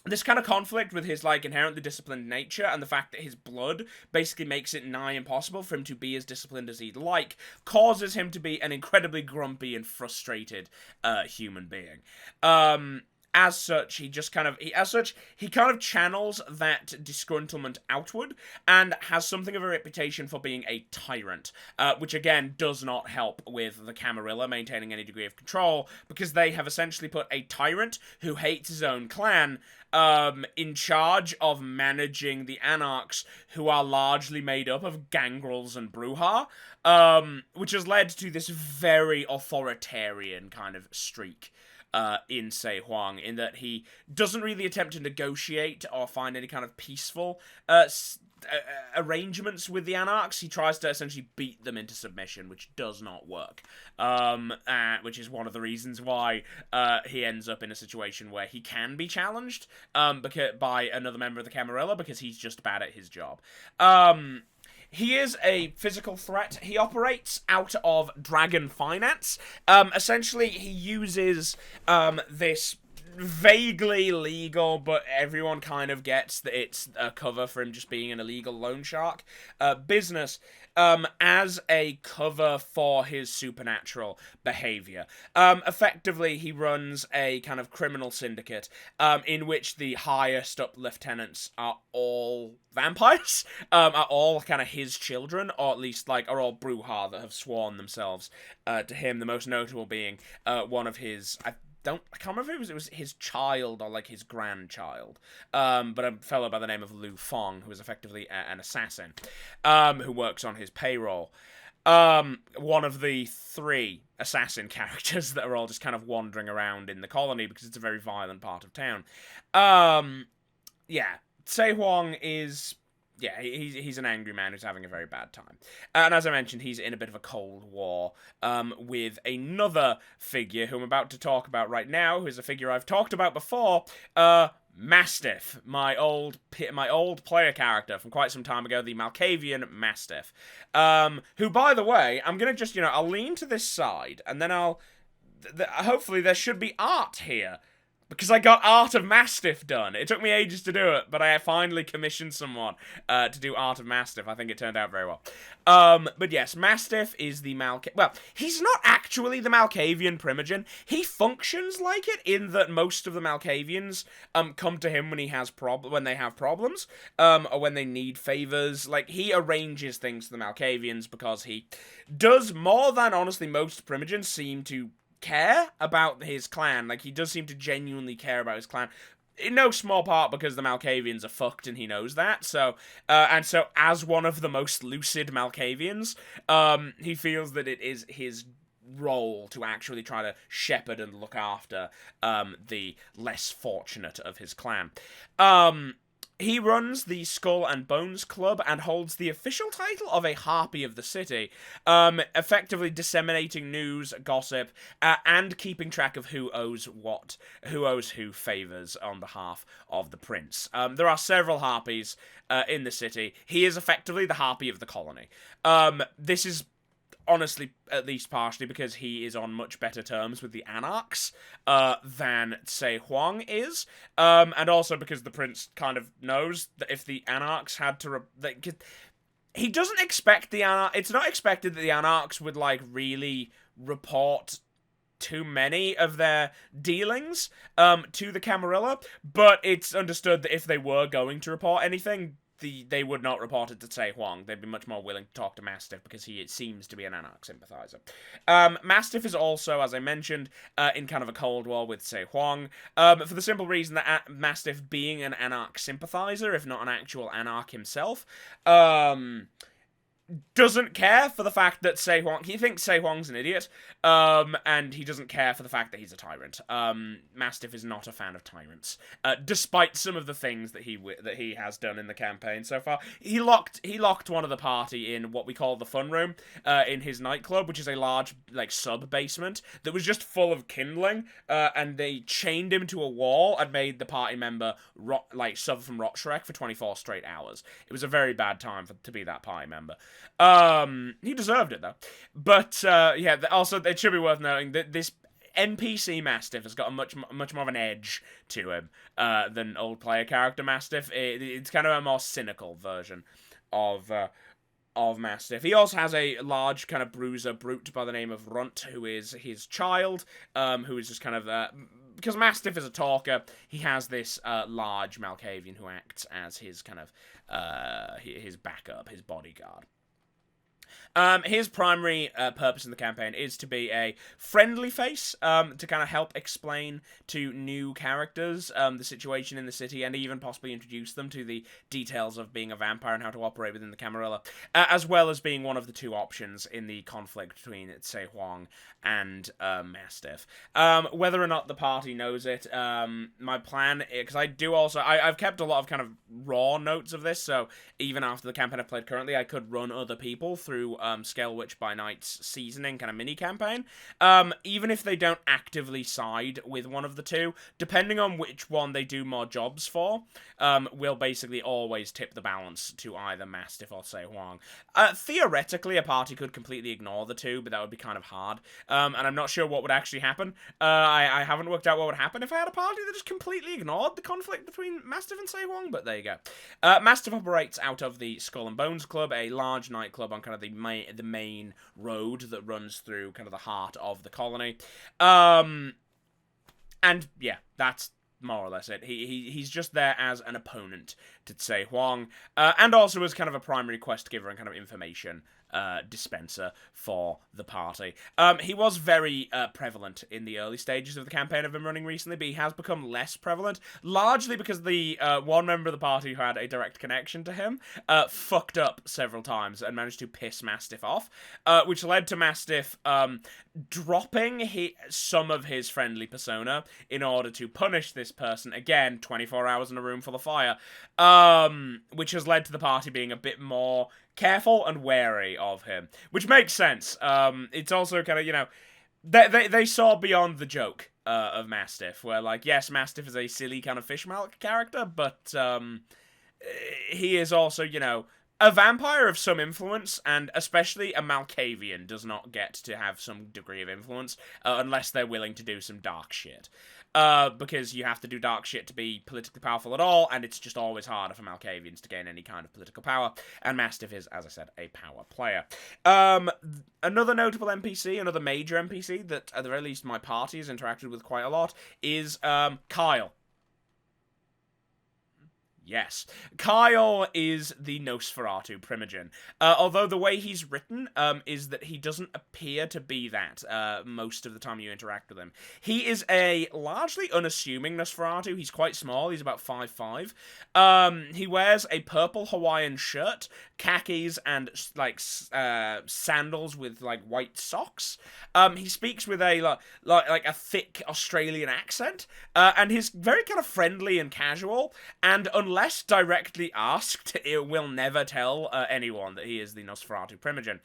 this kind of conflict with his, like, inherently disciplined nature and the fact that his blood basically makes it nigh impossible for him to be as disciplined as he'd like, causes him to be an incredibly grumpy and frustrated human being. As such, he kind of channels that disgruntlement outward and has something of a reputation for being a tyrant, which again does not help with the Camarilla maintaining any degree of control, because they have essentially put a tyrant who hates his own clan in charge of managing the Anarchs, who are largely made up of gangrels and Bruja, which has led to this very authoritarian kind of streak in Se Huang, in that he doesn't really attempt to negotiate or find any kind of peaceful arrangements with the Anarchs. He tries to essentially beat them into submission, which does not work. Which is one of the reasons why he ends up in a situation where he can be challenged by another member of the Camarilla, because he's just bad at his job. He is a physical threat. He operates out of Dragon Finance. Essentially, he uses this vaguely legal, but everyone kind of gets that it's a cover for him just being an illegal loan shark business, as a cover for his supernatural behavior. Effectively, he runs a kind of criminal syndicate in which the highest up lieutenants are all vampires, are all kind of his children, or at least, like, are all Bruja that have sworn themselves to him, the most notable being one of his... I can't remember if it was his child or, like, his grandchild, but a fellow by the name of Lu Fong, who is effectively an assassin, who works on his payroll. One of the 3 assassin characters that are all just kind of wandering around in the colony, because it's a very violent part of town. Yeah, Se Huang is... Yeah, he's an angry man who's having a very bad time. And as I mentioned, he's in a bit of a cold war with another figure who I'm about to talk about right now, who's a figure I've talked about before, Mastiff, my old player character from quite some time ago, the Malkavian Mastiff. Who, by the way, I'm going to just, I'll lean to this side, and then hopefully there should be art here. Because I got Art of Mastiff done. It took me ages to do it, but I finally commissioned someone to do Art of Mastiff. I think it turned out very well. But yes, Mastiff is the well, he's not actually the Malkavian Primogen. He functions like it, in that most of the Malkavians come to him when they have problems, or when they need favors. Like, he arranges things for the Malkavians because he does, more than honestly most Primogens seem to care about his clan. Like, he does seem to genuinely care about his clan, in no small part because the Malkavians are fucked and he knows that. So as one of the most lucid Malkavians, he feels that it is his role to actually try to shepherd and look after the less fortunate of his clan. He runs the Skull and Bones Club and holds the official title of a Harpy of the City, effectively disseminating news, gossip, and keeping track of who owes who favors on behalf of the prince. There are several Harpies in the city. He is effectively the Harpy of the colony. This is honestly, at least partially, because he is on much better terms with the Anarchs than Se Huang is, and also because the prince kind of knows that if the Anarchs had to... he doesn't expect the Anarchs... It's not expected that the Anarchs would, like, really report too many of their dealings to the Camarilla, but it's understood that if they were going to report anything, they would not report it to Se Huang. They'd be much more willing to talk to Mastiff, because he seems to be an Anarch sympathizer. Mastiff is also, as I mentioned, in kind of a cold war with Se Huang, for the simple reason that Mastiff, being an Anarch sympathizer, if not an actual Anarch himself, doesn't care for the fact that Se Huang... He thinks Se Huang's an idiot, and he doesn't care for the fact that he's a tyrant. Mastiff is not a fan of tyrants, despite some of the things that he has done in the campaign so far. He locked one of the party in what we call the fun room, in his nightclub, which is a large, like, sub-basement that was just full of kindling, and they chained him to a wall and made the party member suffer from rot Shrek for 24 straight hours. It was a very bad time to be that party member. He deserved it, though. But, yeah, also, it should be worth noting that NPC Mastiff has got a much more of an edge to him than old player character Mastiff. It's kind of a more cynical version of Mastiff. He also has a large kind of bruiser brute by the name of Runt, who is his child, who is just kind of because Mastiff is a talker, he has this large Malkavian who acts as his kind of his backup, his bodyguard. His primary purpose in the campaign is to be a friendly face, to kind of help explain to new characters the situation in the city, and even possibly introduce them to the details of being a vampire and how to operate within the Camarilla, as well as being one of the two options in the conflict between Tsai Huang and Mastiff. Whether or not the party knows it, my plan, because I've kept a lot of kind of raw notes of this, so even after the campaign I've played currently, I could run other people through Skelwich-By-Night's seasoning kind of mini-campaign. Even if they don't actively side with one of the two, depending on which one they do more jobs for, will basically always tip the balance to either Mastiff or Tsai Huang. Theoretically, a party could completely ignore the two, but that would be kind of hard. And I'm not sure what would actually happen. I haven't worked out what would happen if I had a party that just completely ignored the conflict between Mastiff and Tsai Huang, but there you go. Mastiff operates out of the Skull and Bones Club, a large nightclub on kind of the main road that runs through kind of the heart of the colony. And yeah, that's more or less it. He's just there as an opponent to Tsai Huang, and also as kind of a primary quest giver and kind of information dispenser for the party. He was very prevalent in the early stages of the campaign I've been running recently, but he has become less prevalent, largely because the one member of the party who had a direct connection to him fucked up several times and managed to piss Mastiff off, which led to Mastiff dropping some of his friendly persona in order to punish this person, again, 24 hours in a room full of fire, which has led to the party being a bit more careful and wary of him, which makes sense. It's also kind of, they saw beyond the joke of Mastiff, where, like, yes, Mastiff is a silly kind of fishmouth character, but he is also, a vampire of some influence, and especially a Malkavian does not get to have some degree of influence unless they're willing to do some dark shit. Because you have to do dark shit to be politically powerful at all, and it's just always harder for Malkavians to gain any kind of political power, and Mastiff is, as I said, a power player. Another notable NPC, another major NPC that, at the very least, my party has interacted with quite a lot, is Kyle. Yes. Kyle is the Nosferatu Primogen. Although the way he's written is that he doesn't appear to be that most of the time you interact with him. He is a largely unassuming Nosferatu. He's quite small. He's about 5'5". He wears a purple Hawaiian shirt, khakis, and sandals with white socks. He speaks with a a thick Australian accent, and he's very kind of friendly and casual, and unless directly asked, it will never tell anyone that he is the Nosferatu Primogen,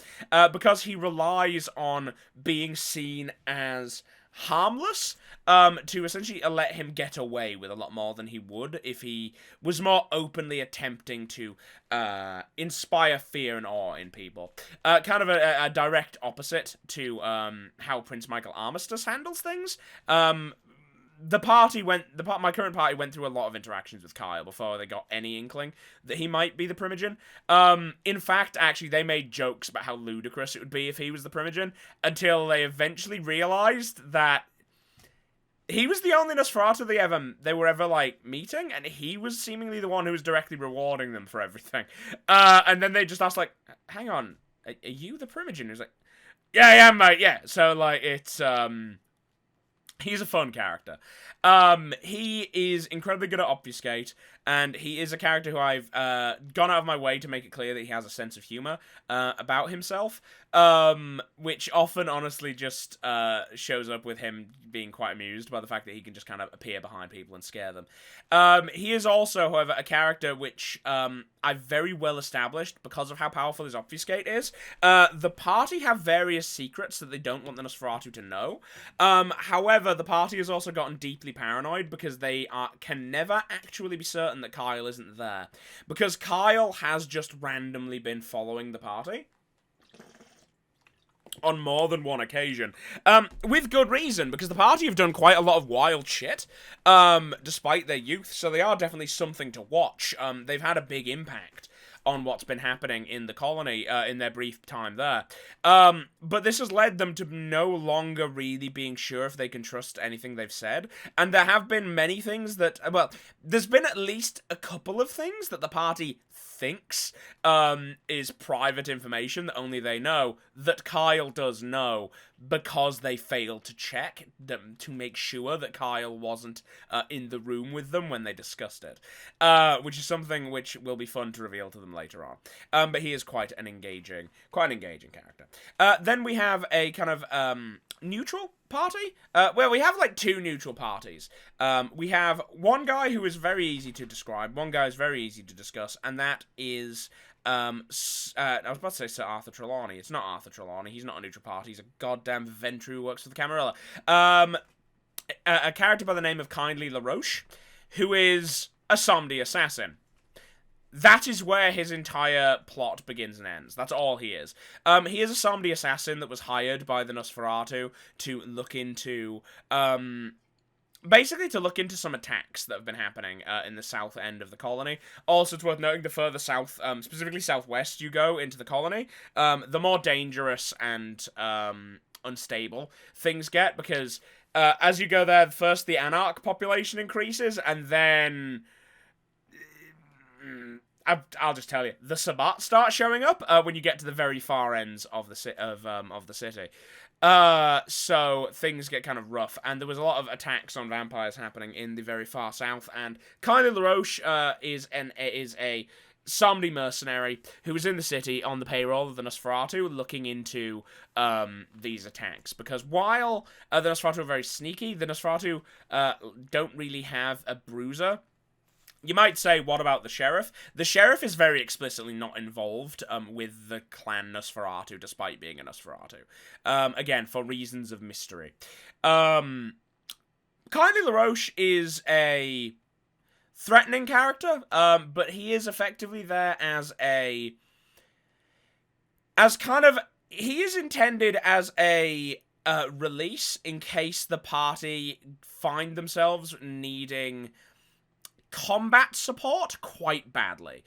because he relies on being seen as harmless to essentially let him get away with a lot more than he would if he was more openly attempting to inspire fear and awe in people. Kind of a direct opposite to how Prince Michael Armistice handles things. My current party went through a lot of interactions with Kyle before they got any inkling that he might be the Primogen. In fact, actually, they made jokes about how ludicrous it would be if he was the Primogen, until they eventually realized that he was the only Nosferatu they were ever, meeting, and he was seemingly the one who was directly rewarding them for everything. And then they just asked, hang on, are you the Primogen? He was like, yeah, I am, mate, yeah. So, it's, he's a fun character. He is incredibly good at Obfuscate, and he is a character who I've gone out of my way to make it clear that he has a sense of humor about himself, which often, honestly, just shows up with him being quite amused by the fact that he can just kind of appear behind people and scare them. He is also, however, a character which I've very well established because of how powerful his Obfuscate is. The party have various secrets that they don't want the Nosferatu to know. However, the party has also gotten deeply paranoid because they can never actually be certain that Kyle isn't there. Because Kyle has just randomly been following the party. on more than one occasion. With good reason, because the party have done quite a lot of wild shit, despite their youth, so they are definitely something to watch. They've had a big impact on what's been happening in the colony in their brief time there. But this has led them to no longer really being sure if they can trust anything they've said. And there have been many things that, well, there's been at least a couple of things that the party thinks is private information that only they know, that Kyle does know, because they failed to check them to make sure that Kyle wasn't in the room with them when they discussed it, which is something which will be fun to reveal to them later on. But he is quite an engaging character. Then we have a kind of neutral party. Well, we have like two neutral parties. We have one guy who is very easy to describe, one guy is very easy to discuss, and that is I was about to say Sir Arthur Trelawney. It's not Arthur Trelawney. He's not a neutral party. He's a goddamn Ventrue who works for the Camarilla. A character by the name of Kindly LaRoche, who is a zombie assassin. That is where his entire plot begins and ends. That's all he is. He is a zombie assassin that was hired by the Nosferatu to look into... basically to look into some attacks that have been happening in the south end of the colony. Also, it's worth noting, the further south, specifically southwest you go into the colony, the more dangerous and unstable things get, because as you go there, first the Anarch population increases, and then... I'll just tell you, the Sabbat start showing up when you get to the very far ends of the city. So things get kind of rough, and there was a lot of attacks on vampires happening in the very far south. And Kindly LaRoche is a zombie mercenary who was in the city on the payroll of the Nosferatu, looking into these attacks. Because while the Nosferatu are very sneaky, the Nosferatu don't really have a bruiser. You might say, what about the sheriff? The sheriff is very explicitly not involved with the clan Nosferatu, despite being a Nosferatu. Again, for reasons of mystery. Kindly LaRoche is a threatening character, but he is effectively there he is intended as a release in case the party find themselves needing combat support quite badly.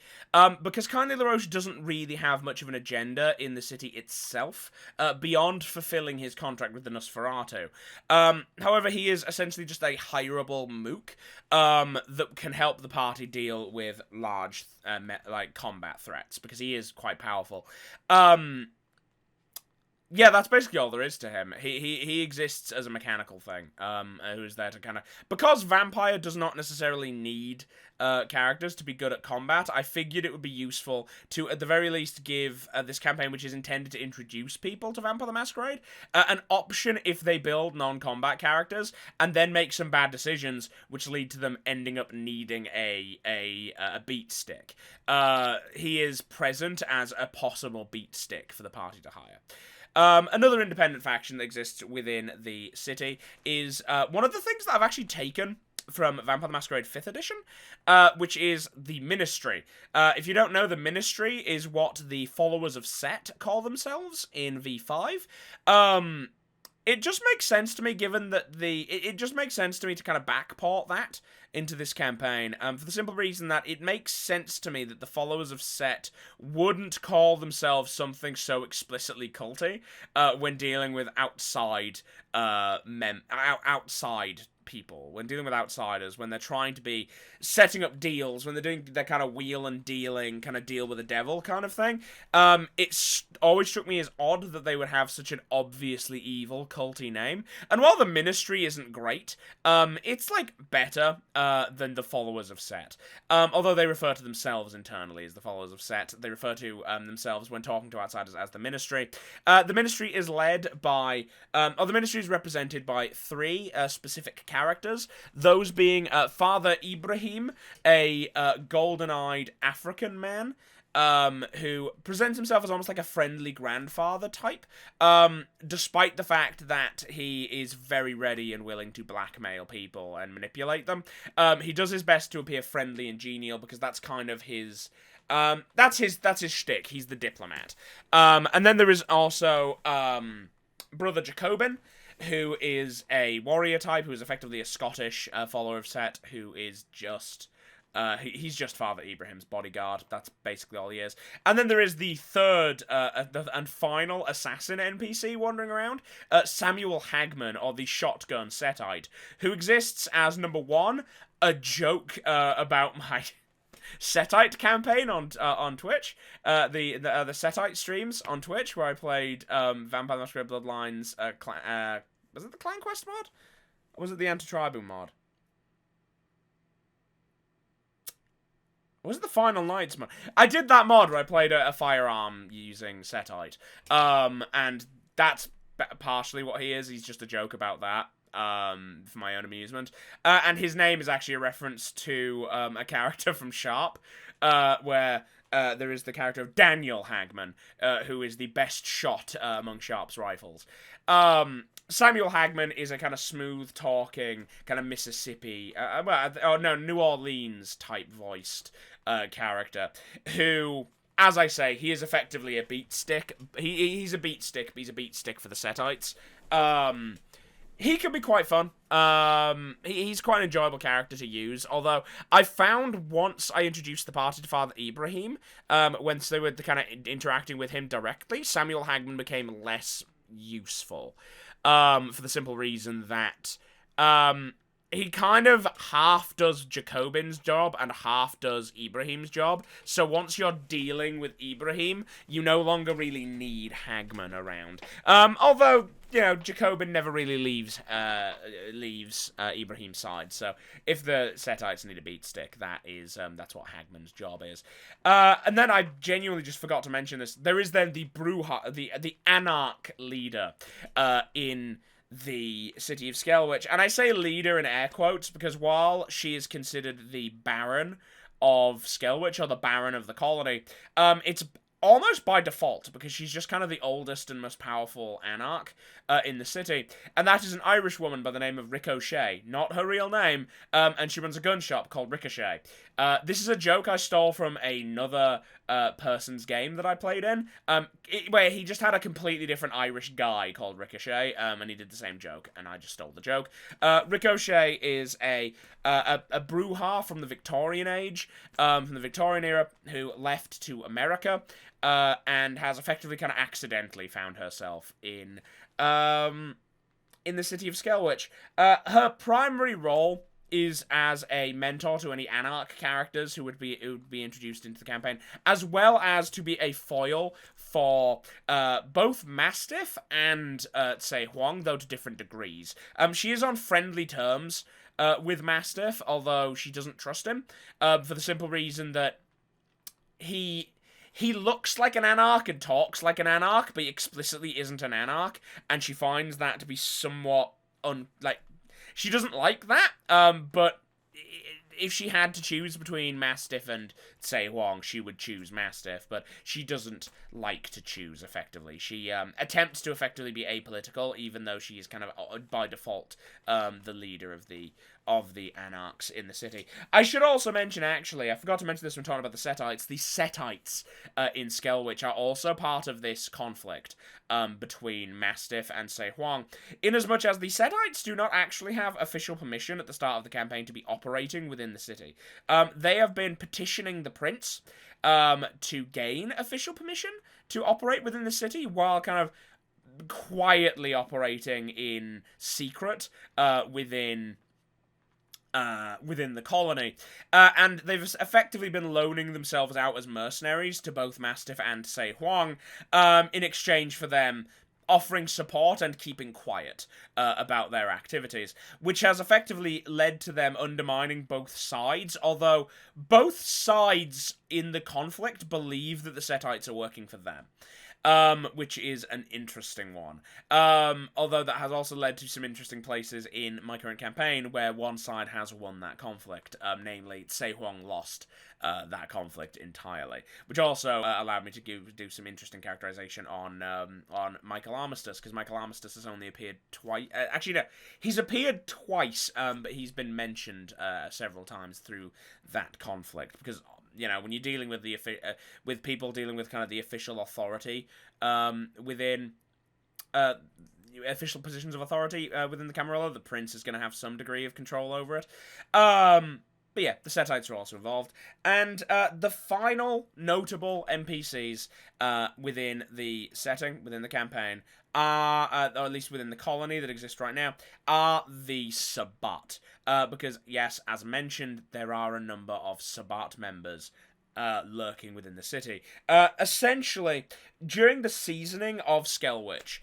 Because Kindly LaRoche doesn't really have much of an agenda in the city itself, beyond fulfilling his contract with the Nosferatu. However, he is essentially just a hireable mook that can help the party deal with large combat threats, because he is quite powerful. Yeah, that's basically all there is to him. He exists as a mechanical thing, who's there to kind of... Because Vampire does not necessarily need characters to be good at combat, I figured it would be useful to, at the very least, give this campaign, which is intended to introduce people to Vampire the Masquerade, an option if they build non-combat characters, and then make some bad decisions, which lead to them ending up needing a beat stick. He is present as a possible beat stick for the party to hire. Another independent faction that exists within the city is one of the things that I've actually taken from Vampire the Masquerade 5th edition, which is the Ministry. If you don't know, the Ministry is what the followers of Set call themselves in V5. It just makes sense to me, given that it just makes sense to me to kind of backport that into this campaign, for the simple reason that it makes sense to me that the followers of Set wouldn't call themselves something so explicitly culty when dealing with outside people, when dealing with outsiders, when they're trying to be setting up deals, when they're doing their kind of wheel and dealing, kind of deal with the devil kind of thing. It's always struck me as odd that they would have such an obviously evil, culty name. And while the Ministry isn't great, it's like better than the followers of Set. Although they refer to themselves internally as the followers of Set, they refer to themselves when talking to outsiders as the Ministry. The Ministry is led by, the Ministry is represented by three specific characters, those being Father Ibrahim, a golden-eyed African man, who presents himself as almost like a friendly grandfather type, despite the fact that he is very ready and willing to blackmail people and manipulate them. He does his best to appear friendly and genial, because that's kind of his That's his shtick. He's the diplomat. And then there is also Brother Jacobin, who is a warrior type, who is effectively a Scottish follower of Set, who is just... he's just Father Ibrahim's bodyguard. That's basically all he is. And then there is the third and final assassin NPC wandering around, Samuel Hagman, or the Shotgun Setite, who exists as, number one, a joke about my Setite campaign on Twitch, the Setite streams on Twitch, where I played Vampire the Masquerade Bloodlines. Was it the Clan Quest mod? Or was it the Anti-Tribu mod? Was it the Final Nights mod? I did that mod where I played a firearm using Setite. And that's partially what he is. He's just a joke about that. For my own amusement. And his name is actually a reference to a character from Sharp, where there is the character of Daniel Hagman, who is the best shot among Sharp's rifles. Samuel Hagman is a kind of smooth-talking, kind of Mississippi, New Orleans-type voiced character, who, as I say, he is effectively a beat stick. He's a beat stick, but he's a beat stick for the Setites. He can be quite fun. He's quite an enjoyable character to use, although I found once I introduced the party to Father Ibrahim, once they were kind of interacting with him directly, Samuel Hagman became less useful. For the simple reason that he kind of half does Jacobin's job and half does Ibrahim's job. So once you're dealing with Ibrahim, you no longer really need Hagman around. Although, you know, Jacobin never really leaves Ibrahim's side. So if the Setites need a beat stick, that's what Hagman's job is. And then I genuinely just forgot to mention this. There is then the the Anarch leader in the city of Skelwich. And I say leader in air quotes because while she is considered the Baron of Skelwich, or the Baron of the colony, it's almost by default, because she's just kind of the oldest and most powerful anarch in the city. And that is an Irish woman by the name of Ricochet. Not her real name, and she runs a gun shop called Ricochet. This is a joke I stole from another person's game that I played in, where he just had a completely different Irish guy called Ricochet, and he did the same joke, and I just stole the joke. Ricochet is a Brujah from the Victorian age, from the Victorian era, who left to America, and has effectively kind of accidentally found herself in the city of Skelwich. Her primary role is as a mentor to any Anarch characters who would be introduced into the campaign, as well as to be a foil for both Mastiff and say Huang, though to different degrees. She is on friendly terms with Mastiff, although she doesn't trust him, for the simple reason that he looks like an Anarch and talks like an Anarch, but he explicitly isn't an Anarch, and she finds that to be somewhat she doesn't like that, but if she had to choose between Mastiff and, say, Huang, she would choose Mastiff, but she doesn't like to choose, effectively. She attempts to effectively be apolitical, even though she is kind of, by default, the leader of the Anarchs in the city. I should also mention, actually, I forgot to mention this when talking about the Setites in Skelwich are also part of this conflict between Mastiff and Sei Huang, inasmuch as the Setites do not actually have official permission at the start of the campaign to be operating within the city. They have been petitioning the prince to gain official permission to operate within the city, while kind of quietly operating in secret within the colony, and they've effectively been loaning themselves out as mercenaries to both Mastiff and Sei Huang, in exchange for them offering support and keeping quiet about their activities, which has effectively led to them undermining both sides, although both sides in the conflict believe that the Setites are working for them. Which is an interesting one. Although that has also led to some interesting places in my current campaign where one side has won that conflict, namely Sei Huang lost that conflict entirely, which also allowed me to do some interesting characterization on Michael Armistice, because Michael Armistice has only appeared twice. Actually, no, he's appeared twice, but he's been mentioned several times through that conflict, because you know, when you're dealing with with people dealing with kind of the official authority within official positions of authority within the Camarilla, the prince is going to have some degree of control over it. But yeah, the Setites are also involved. And the final notable NPCs within the setting, within the campaign, are, or at least within the colony that exists right now, are the Sabbat. Because, yes, as mentioned, there are a number of Sabbat members lurking within the city. Essentially, during the seasoning of Skelwich,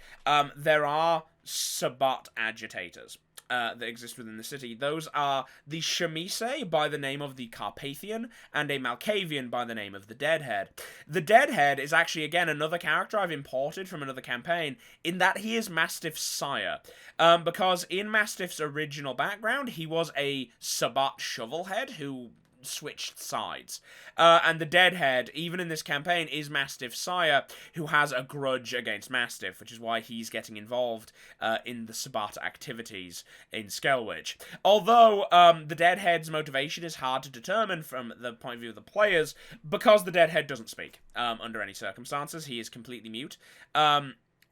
there are Sabbat agitators that exist within the city. Those are the Chemise by the name of the Carpathian, and a Malkavian by the name of the Deadhead. The Deadhead is actually, again, another character I've imported from another campaign, in that he is Mastiff's sire. Because in Mastiff's original background, he was a Sabbat shovelhead who switched sides. And the Deadhead, even in this campaign, is Mastiff's sire, who has a grudge against Mastiff, which is why he's getting involved in the Sabbat activities in Skelwich. Although the Deadhead's motivation is hard to determine from the point of view of the players, because the Deadhead doesn't speak under any circumstances. He is completely mute.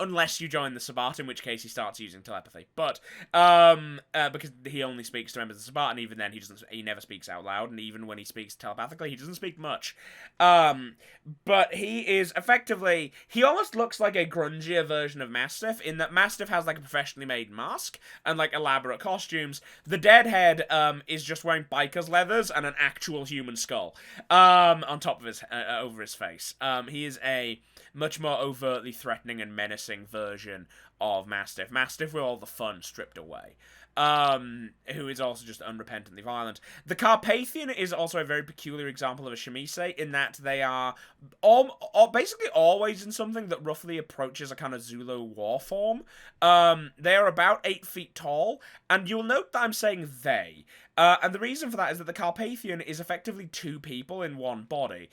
Unless you join the Sabbat, in which case he starts using telepathy. But, because he only speaks to members of the Sabbat, and even then he never speaks out loud, and even when he speaks telepathically, he doesn't speak much. But he is effectively, he almost looks like a grungier version of Mastiff, in that Mastiff has, like, a professionally made mask, and, like, elaborate costumes. The Deadhead, is just wearing biker's leathers and an actual human skull, on top of his, over his face. He is a much more overtly threatening and menacing version of Mastiff. Mastiff with all the fun stripped away. Who is also just unrepentantly violent. The Carpathian is also a very peculiar example of a Chemise, in that they are basically always in something that roughly approaches a kind of Zulu war form. They are about 8 feet tall, and you'll note that I'm saying they. And the reason for that is that the Carpathian is effectively 2 people in one body.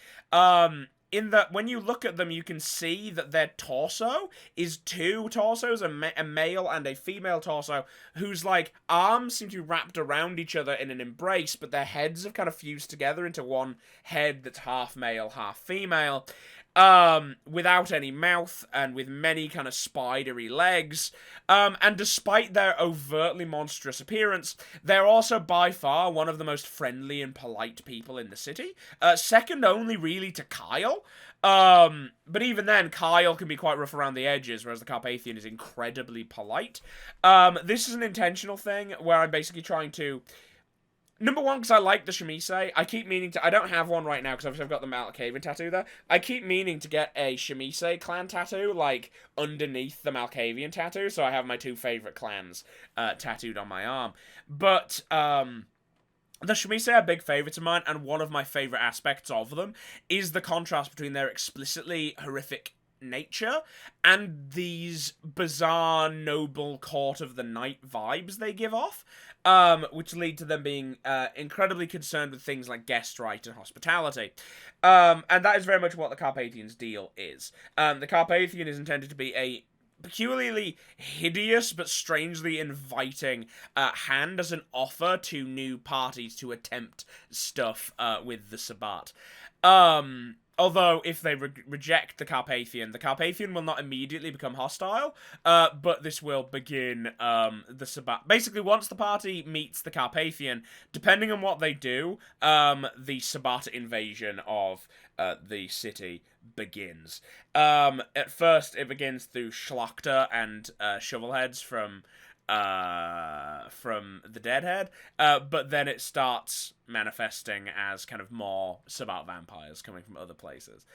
In that, when you look at them, you can see that their torso is 2 torsos, a male and a female torso, whose, like, arms seem to be wrapped around each other in an embrace, but their heads have kind of fused together into one head that's half male, half female. Without any mouth, and with many kind of spidery legs. And despite their overtly monstrous appearance, they're also by far one of the most friendly and polite people in the city. Second only really to Kyle. But even then, Kyle can be quite rough around the edges, whereas the Carpathian is incredibly polite. This is an intentional thing, where I'm basically trying to... Number one, because I like the Chemise. I keep meaning to... I don't have one right now, because obviously I've got the Malkavian tattoo there. I keep meaning to get a Chemise clan tattoo, like, underneath the Malkavian tattoo, so I have my 2 favourite clans tattooed on my arm. But, the Chemise are big favourites of mine, and one of my favourite aspects of them is the contrast between their explicitly horrific nature and these bizarre, noble court of the night vibes they give off. Which lead to them being incredibly concerned with things like guest right and hospitality. And that is very much what the Carpathian's deal is. The Carpathian is intended to be a peculiarly hideous but strangely inviting hand as an offer to new parties to attempt stuff with the Sabbat. Although, if they reject the Carpathian will not immediately become hostile, but this will begin the Sabbat. Basically, once the party meets the Carpathian, depending on what they do, the Sabbat invasion of the city begins. At first, it begins through Schlachter and Shovelheads from the Deadhead, but then it starts manifesting as kind of more Sabbat vampires coming from other places.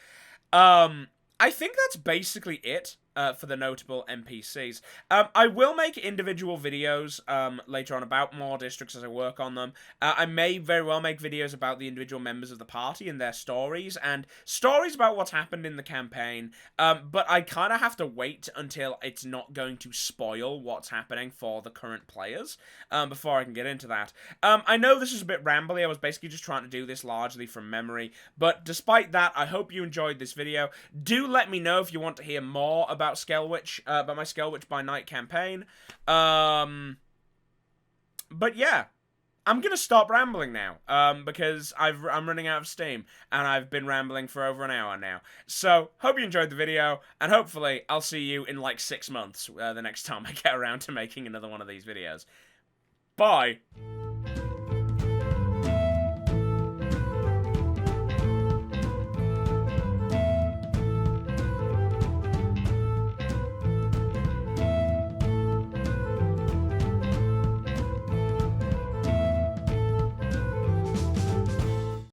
I think that's basically it for the notable NPCs. I will make individual videos later on about more districts as I work on them. I may very well make videos about the individual members of the party and their stories, and stories about what's happened in the campaign, but I kind of have to wait until it's not going to spoil what's happening for the current players before I can get into that. I know this is a bit rambly. I was basically just trying to do this largely from memory, but despite that, I hope you enjoyed this video. Do let me know if you want to hear more about Skelwich, about my Skelwich-By-Night campaign. But yeah, I'm gonna stop rambling now, because I'm running out of steam, and I've been rambling for over an hour now. So, hope you enjoyed the video, and hopefully I'll see you in like 6 months, the next time I get around to making another one of these videos. Bye!